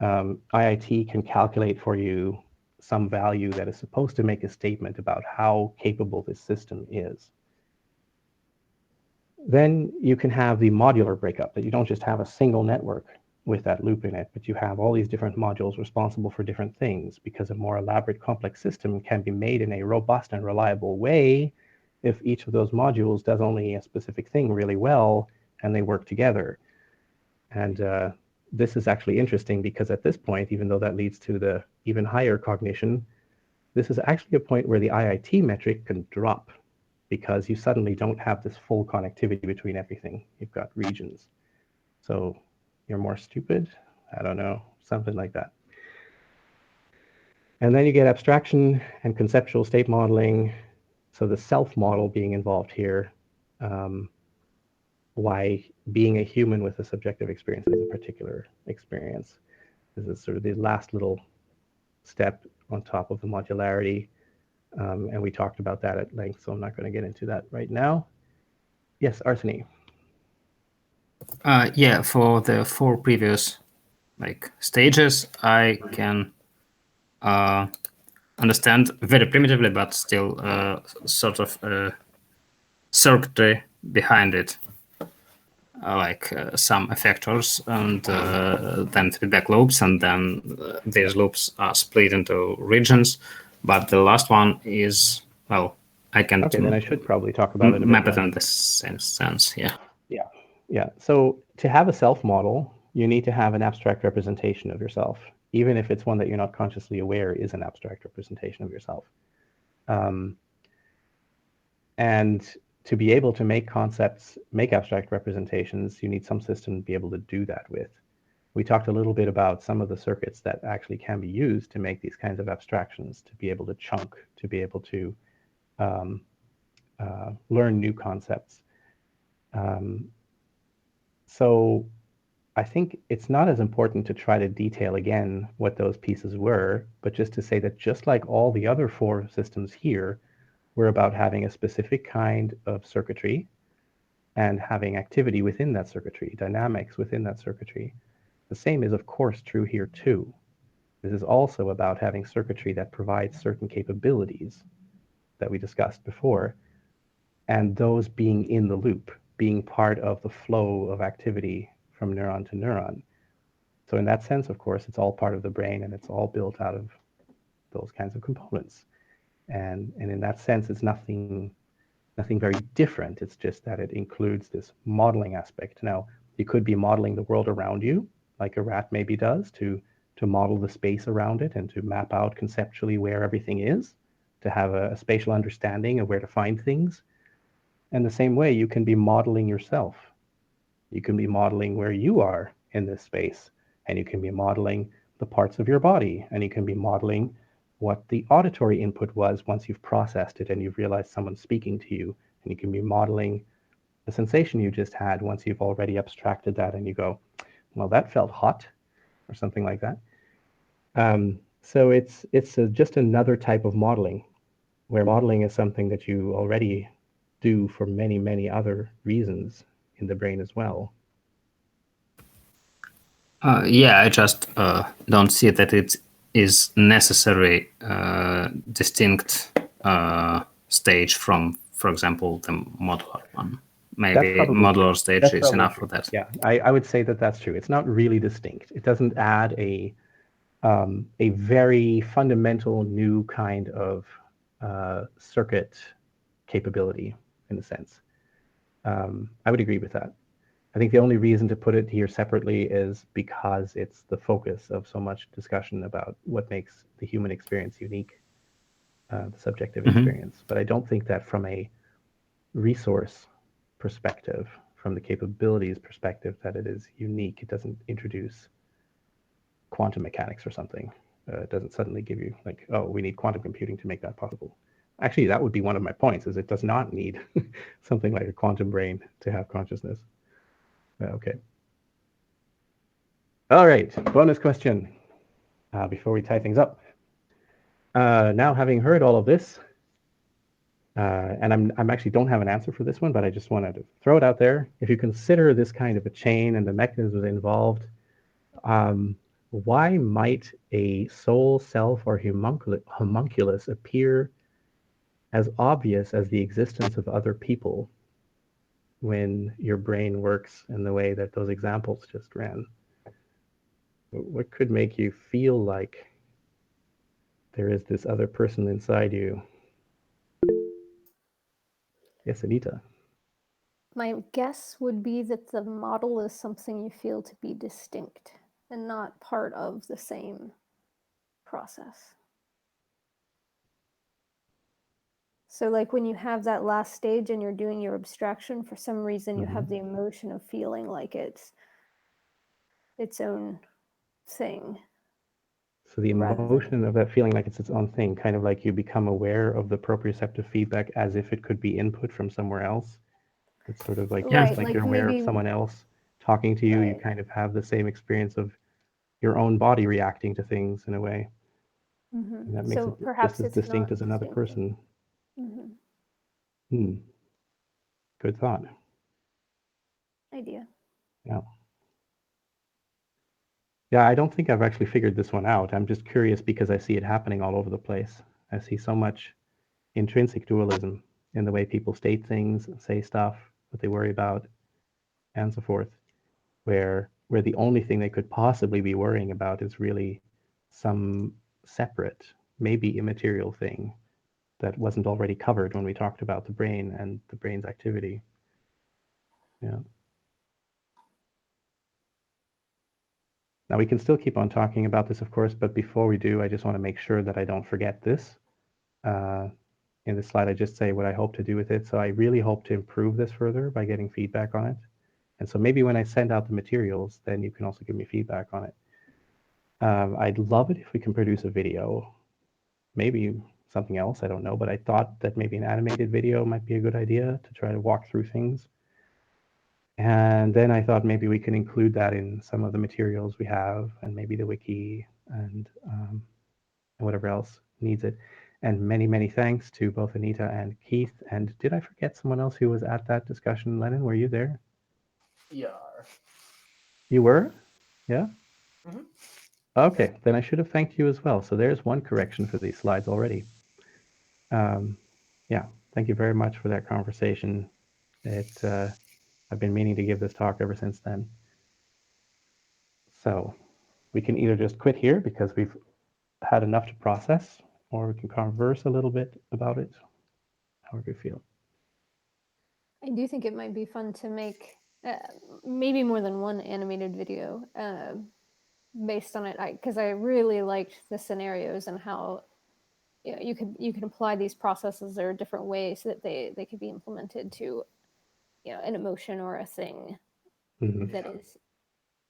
IIT can calculate for you some value that is supposed to make a statement about how capable this system is. Then you can have the modular breakup, that you don't just have a single network with that loop in it, but you have all these different modules responsible for different things, because a more elaborate complex system can be made in a robust and reliable way if each of those modules does only a specific thing really well and they work together. And this is actually interesting because at this point, even though that leads to the even higher cognition, this is actually a point where the IIT metric can drop, because you suddenly don't have this full connectivity between everything. You've got regions. So you're more stupid? I don't know, something like that. And then you get abstraction and conceptual state modeling. So the self model being involved here, why being a human with a subjective experience is a particular experience. This is sort of the last little step on top of the modularity. And we talked about that at length, so I'm not going to get into that right now. Yes, Arseny. Yeah, for the 4 previous stages, I can understand very primitively, but still sort of circuitry behind it, some effectors and then feedback loops, and then these loops are split into regions. But the last one is, well, I can. Okay, then I should probably talk about it a bit map it more. in the same sense, yeah. Yeah. So to have a self model, you need to have an abstract representation of yourself, even if it's one that you're not consciously aware is an abstract representation of yourself. And to be able to make concepts, make abstract representations, you need some system to be able to do that with. We talked a little bit about some of the circuits that actually can be used to make these kinds of abstractions, to be able to chunk, to be able to learn new concepts. So I think it's not as important to try to detail again what those pieces were, but just to say that just like all the other 4 systems here, we're about having a specific kind of circuitry and having activity within that circuitry, dynamics within that circuitry. The same is, of course, true here too. This is also about having circuitry that provides certain capabilities that we discussed before, and those being in the loop, being part of the flow of activity from neuron to neuron. So in that sense, of course, it's all part of the brain, and it's all built out of those kinds of components. And in that sense, it's nothing very different. It's just that it includes this modeling aspect. Now, you could be modeling the world around you, like a rat maybe does, to model the space around it and to map out conceptually where everything is, to have a spatial understanding of where to find things. And the same way, you can be modeling yourself. You can be modeling where you are in this space, and you can be modeling the parts of your body, and you can be modeling what the auditory input was once you've processed it and you've realized someone's speaking to you, and you can be modeling the sensation you just had once you've already abstracted that and you go, well, that felt hot, or something like that. So it's just another type of modeling, where modeling is something that you already do for many, many other reasons in the brain as well. Yeah, I just don't see that it is necessary distinct stage from, for example, the modular one. Maybe modular stage is enough for that. Yeah, I would say that that's true. It's not really distinct. It doesn't add a very fundamental new kind of circuit capability, in a sense. I would agree with that. I think the only reason to put it here separately is because it's the focus of so much discussion about what makes the human experience unique, the subjective experience. But I don't think that from a resource perspective, from the capabilities perspective, that it is unique. It doesn't introduce quantum mechanics or something. It doesn't suddenly give you like, oh, we need quantum computing to make that possible. Actually, that would be one of my points, is it does not need something like a quantum brain to have consciousness. Okay. All right, bonus question before we tie things up. Now, having heard all of this, and I'm actually don't have an answer for this one, but I just wanted to throw it out there. If you consider this kind of a chain and the mechanisms involved, why might a soul, self, or homunculus appear as obvious as the existence of other people when your brain works in the way that those examples just ran? What could make you feel like there is this other person inside you? Yes, Anita. My guess would be that the model is something you feel to be distinct and not part of the same process. So like when you have that last stage and you're doing your abstraction, for some reason you have the emotion of feeling like it's its own thing. So the emotion of that feeling like it's its own thing, kind of like you become aware of the proprioceptive feedback as if it could be input from somewhere else. It's sort of like, Right, just like like you're aware maybe, of someone else talking to you, you right. kind of have the same experience of your own body reacting to things in a way. And that makes So it just perhaps as it's distinct not as another distinctive. person. Good thought. Idea. Yeah. Yeah, I don't think I've actually figured this one out. I'm just curious because I see it happening all over the place. I see so much intrinsic dualism in the way people state things, say stuff, what they worry about, and so forth, where the only thing they could possibly be worrying about is really some separate, maybe immaterial thing that wasn't already covered when we talked about the brain and the brain's activity. Yeah. Now we can still keep on talking about this, of course, but before we do, I just want to make sure that I don't forget this. In this slide, I just say what I hope to do with it. So I really hope to improve this further by getting feedback on it. And so maybe when I send out the materials, then you can also give me feedback on it. I'd love it if we can produce a video, maybe something else, I don't know, but I thought that maybe an animated video might be a good idea to try to walk through things. And then I thought maybe we can include that in some of the materials we have, and maybe the wiki and whatever else needs it. And many, many thanks to both Anita and Keith. And did I forget someone else who was at that discussion? Lennon, were you there? Yeah. You were? Yeah? Mm-hmm. Okay, then I should have thanked you as well. So there's one correction for these slides already. Yeah, thank you very much for that conversation. I've been meaning to give this talk ever since then. So we can either just quit here because we've had enough to process, or we can converse a little bit about it, however you feel. I do think it might be fun to make maybe more than one animated video based on it, because I really liked the scenarios and how you could apply these processes. There are different ways that they could be implemented to an emotion or a thing that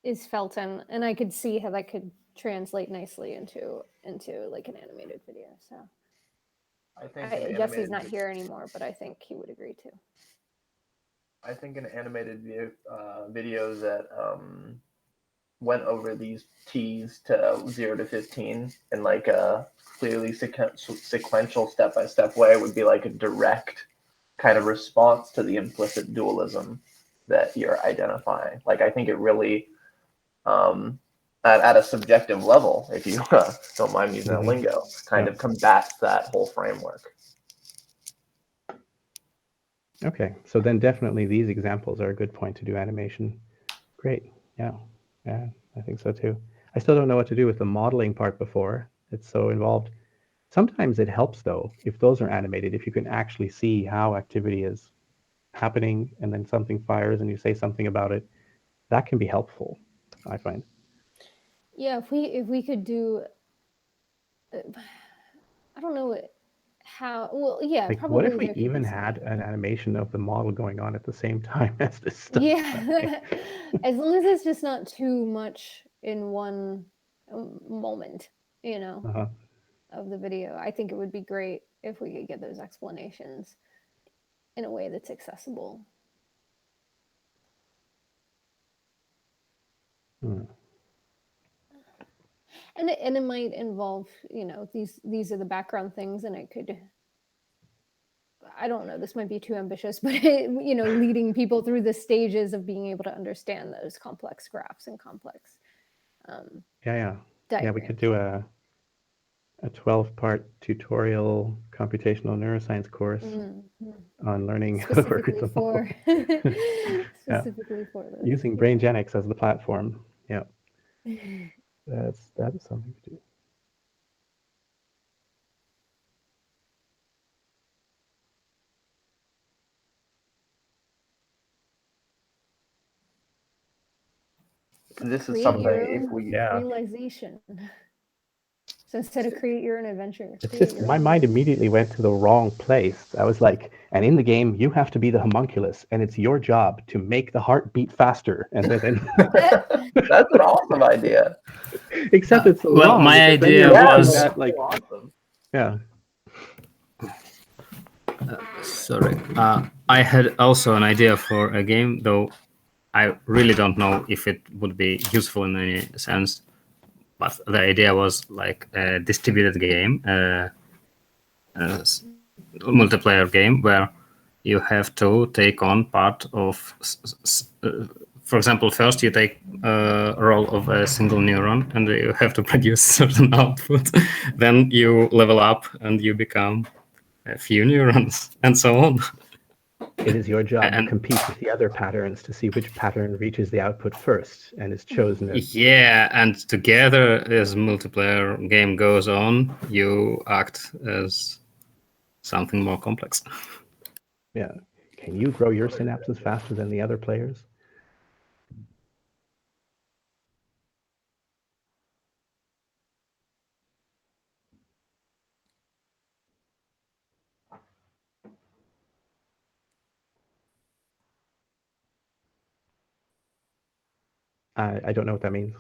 is felt, and I could see how that could translate nicely into like an animated video. So I think Jesse's not here anymore, but I think he would agree too. I think an animated video that went over these T's to 0 to 15 in like a clearly sequential step-by-step way would be like a direct kind of response to the implicit dualism that you're identifying. Like, I think it really, at a subjective level, if you don't mind using that lingo, kind of combats that whole framework. Okay, so then definitely these examples are a good point to do animation. Great, yeah, I think so too. I still don't know what to do with the modeling part before. It's so involved. Sometimes it helps though, if those are animated, if you can actually see how activity is happening and then something fires and you say something about it, that can be helpful, I find. Yeah, if we could do, I don't know how. Well, yeah, Like, what probably if we there could even be some. had an animation of the model going on at the same time as this stuff? Yeah, as long as it's just not too much in one moment, of the video. I think it would be great if we could get those explanations in a way that's accessible. And it might involve, these are the background things, and it could, I don't know, this might be too ambitious, but leading people through the stages of being able to understand those complex graphs and complex Yeah, we could diagrams. do a 12-part tutorial computational neuroscience course on learning how to work with Specifically the model. specifically for those. Using BrainGenix as the platform. Yeah, that is something to do. This is Create something your if own we realization. So instead of create your own adventure, It's create just your my own mind immediately went to the wrong place. I was like, and in the game, you have to be the homunculus, and it's your job to make the heart beat faster. And then, that's an awesome idea. except it's so Well, wrong. my because then idea you're making was- that, like, awesome. yeah. Sorry. I had also an idea for a game, though I really don't know if it would be useful in any sense. But the idea was like a distributed game, multiplayer game where you have to take on part of, for example, first you take a role of a single neuron and you have to produce certain output. Then you level up and you become a few neurons and so on. It is your job to And- compete with the other patterns to see which pattern reaches the output first and is chosen as. Yeah, and together as multiplayer game goes on, you act as something more complex. Yeah. Can you grow your synapses faster than the other players? I don't know what that means.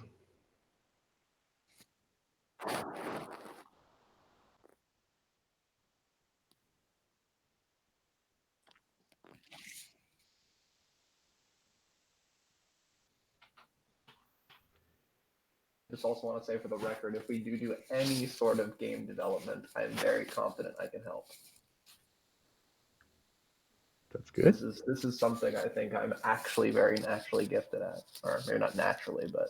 Just also want to say for the record, if we do any sort of game development, I'm very confident I can help. That's good. This is something I think I'm actually very naturally gifted at, or maybe not naturally, but.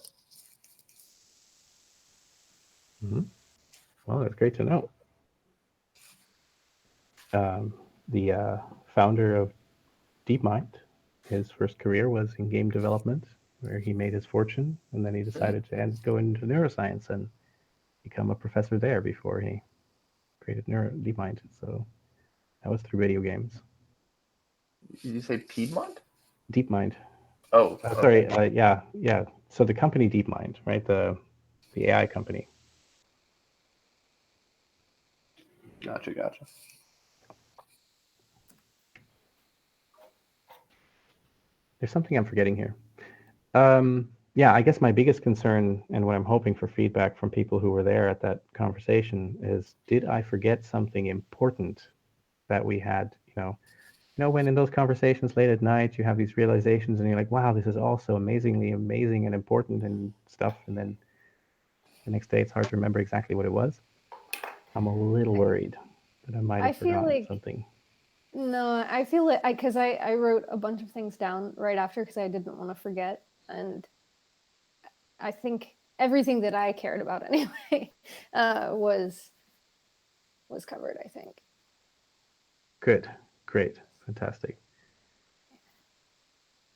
Well, that's great to know. The founder of DeepMind, his first career was in game development, where he made his fortune, and then he decided to go into neuroscience and become a professor there before he created DeepMind. So that was through video games. Did you say Piedmont? DeepMind. Oh, sorry. Yeah. So the company DeepMind, right? The AI company. Gotcha. There's something I'm forgetting here. Yeah, I guess my biggest concern and what I'm hoping for feedback from people who were there at that conversation is, did I forget something important that we had? When in those conversations late at night, you have these realizations and you're like, wow, this is all so amazingly amazing and important and stuff. And then the next day it's hard to remember exactly what it was. I'm a little worried that I might have forgotten something. No, I feel it because I wrote a bunch of things down right after because I didn't want to forget. And I think everything that I cared about anyway was covered, I think. Good. Great. Fantastic.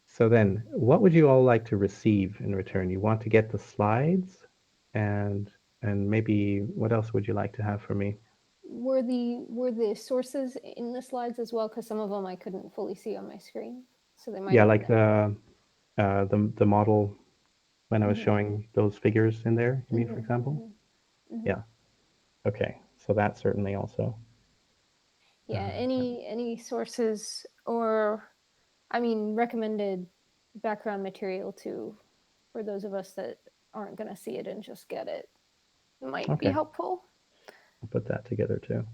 So then, what would you all like to receive in return? You want to get the slides, and maybe what else would you like to have from me? Were the sources in the slides as well? Because some of them I couldn't fully see on my screen, so they might. Yeah, like the model when I was showing those figures in there. You mean, for example? Yeah. Okay. So that certainly also. Yeah. Any sources or, recommended background material too, for those of us that aren't going to see it and just get it, might be helpful. I'll put that together too.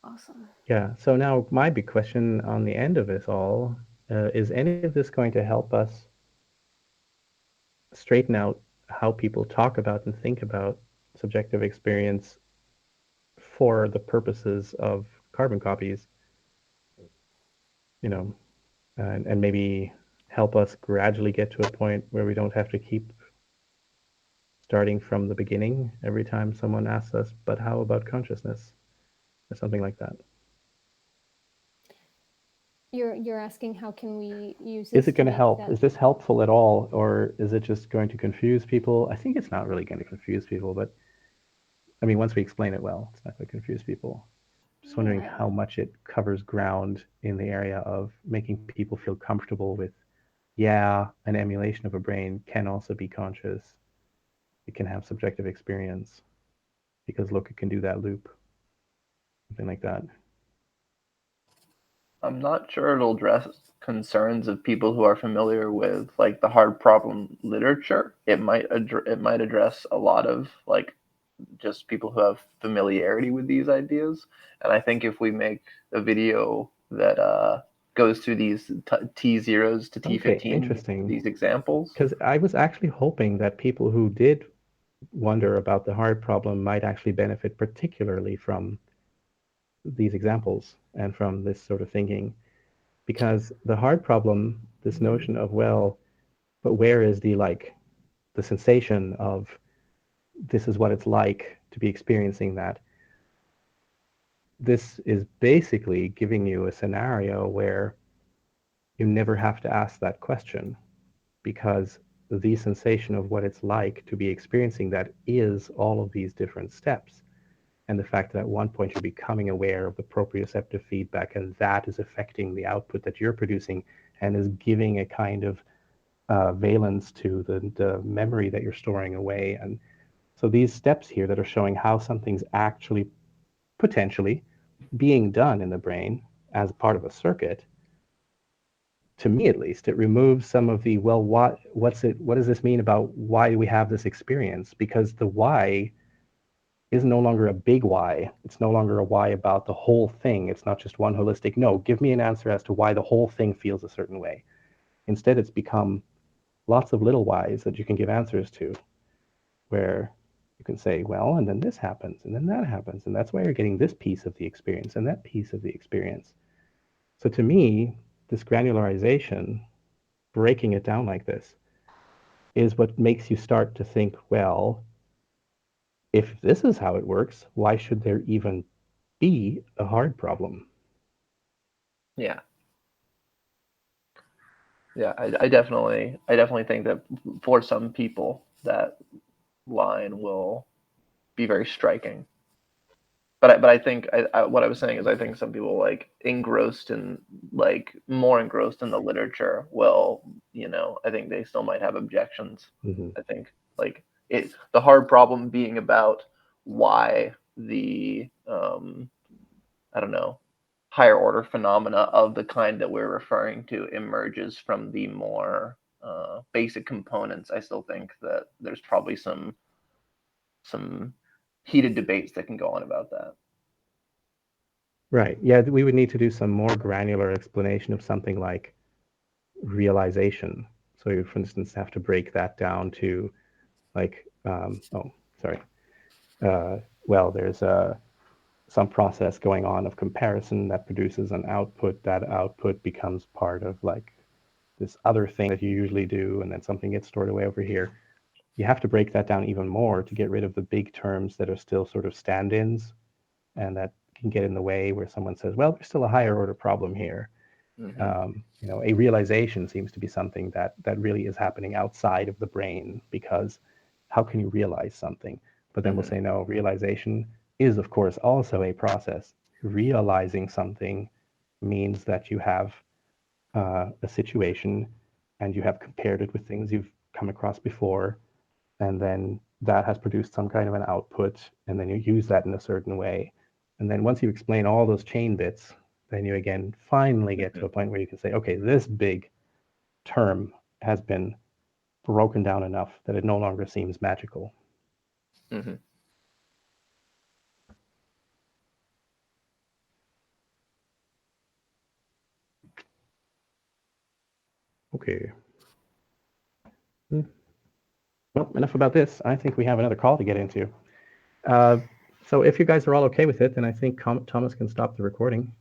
Awesome. Yeah. So now my big question on the end of this all is any of this going to help us straighten out how people talk about and think about subjective experience for the purposes of carbon copies, you know, and maybe help us gradually get to a point where we don't have to keep starting from the beginning every time someone asks us, but how about consciousness? Or something like that. You're asking how can we use this Is it going to make help? that- Is this helpful at all? Or is it just going to confuse people? I think it's not really going to confuse people, but I mean, once we explain it well, it's not going to confuse people. Just wondering Yeah. how much it covers ground in the area of making people feel comfortable with, yeah, an emulation of a brain can also be conscious. It can have subjective experience because look, it can do that loop. Something like that. I'm not sure it'll address concerns of people who are familiar with like the hard problem literature. It might address a lot of like just people who have familiarity with these ideas. And I think if we make a video that goes through these T0s to T15, Okay, interesting. these examples. Because I was actually hoping that people who did wonder about the hard problem might actually benefit particularly from these examples and from this sort of thinking. Because the hard problem, this notion of, well, but where is the sensation of this is what it's like to be experiencing that? This is basically giving you a scenario where you never have to ask that question because the sensation of what it's like to be experiencing that is all of these different steps. And the fact that at one point you're becoming aware of the proprioceptive feedback and that is affecting the output that you're producing and is giving a kind of valence to the memory that you're storing away. And so these steps here that are showing how something's actually potentially being done in the brain as part of a circuit, to me at least, it removes some of the, well, what does this mean about why do we have this experience? Because the why is no longer a big why. It's no longer a why about the whole thing. It's not just one holistic, no, give me an answer as to why the whole thing feels a certain way. Instead, it's become lots of little whys that you can give answers to, where you can say, well, and then this happens, and then that happens, and that's why you're getting this piece of the experience and that piece of the experience. So to me, this granularization, breaking it down like this, is what makes you start to think, well, if this is how it works, why should there even be a hard problem? Yeah. Yeah, I definitely think that for some people that line will be very striking. But I think what I was saying is I think some people like more engrossed in the literature will, I think they still might have objections. Mm-hmm. I think like the hard problem being about why the I don't know, higher order phenomena of the kind that we're referring to emerges from the more basic components. I still think that there's probably some heated debates that can go on about that. Right. Yeah, we would need to do some more granular explanation of something like realization. So you, for instance, have to break that down to well, there's some process going on of comparison that produces an output. That output becomes part of this other thing that you usually do, and then something gets stored away over here. You have to break that down even more to get rid of the big terms that are still sort of stand-ins and that can get in the way where someone says, well, there's still a higher order problem here. Mm-hmm. A realization seems to be something that really is happening outside of the brain, because how can you realize something? But then we'll say, no, realization is, of course, also a process. Realizing something means that you have a situation and you have compared it with things you've come across before, and then that has produced some kind of an output, and then you use that in a certain way. And then once you explain all those chain bits, then you again finally get to a point where you can say, okay, this big term has been broken down enough that it no longer seems magical. Mm-hmm. Okay. Well, enough about this. I think we have another call to get into. So if you guys are all okay with it, then I think Thomas can stop the recording.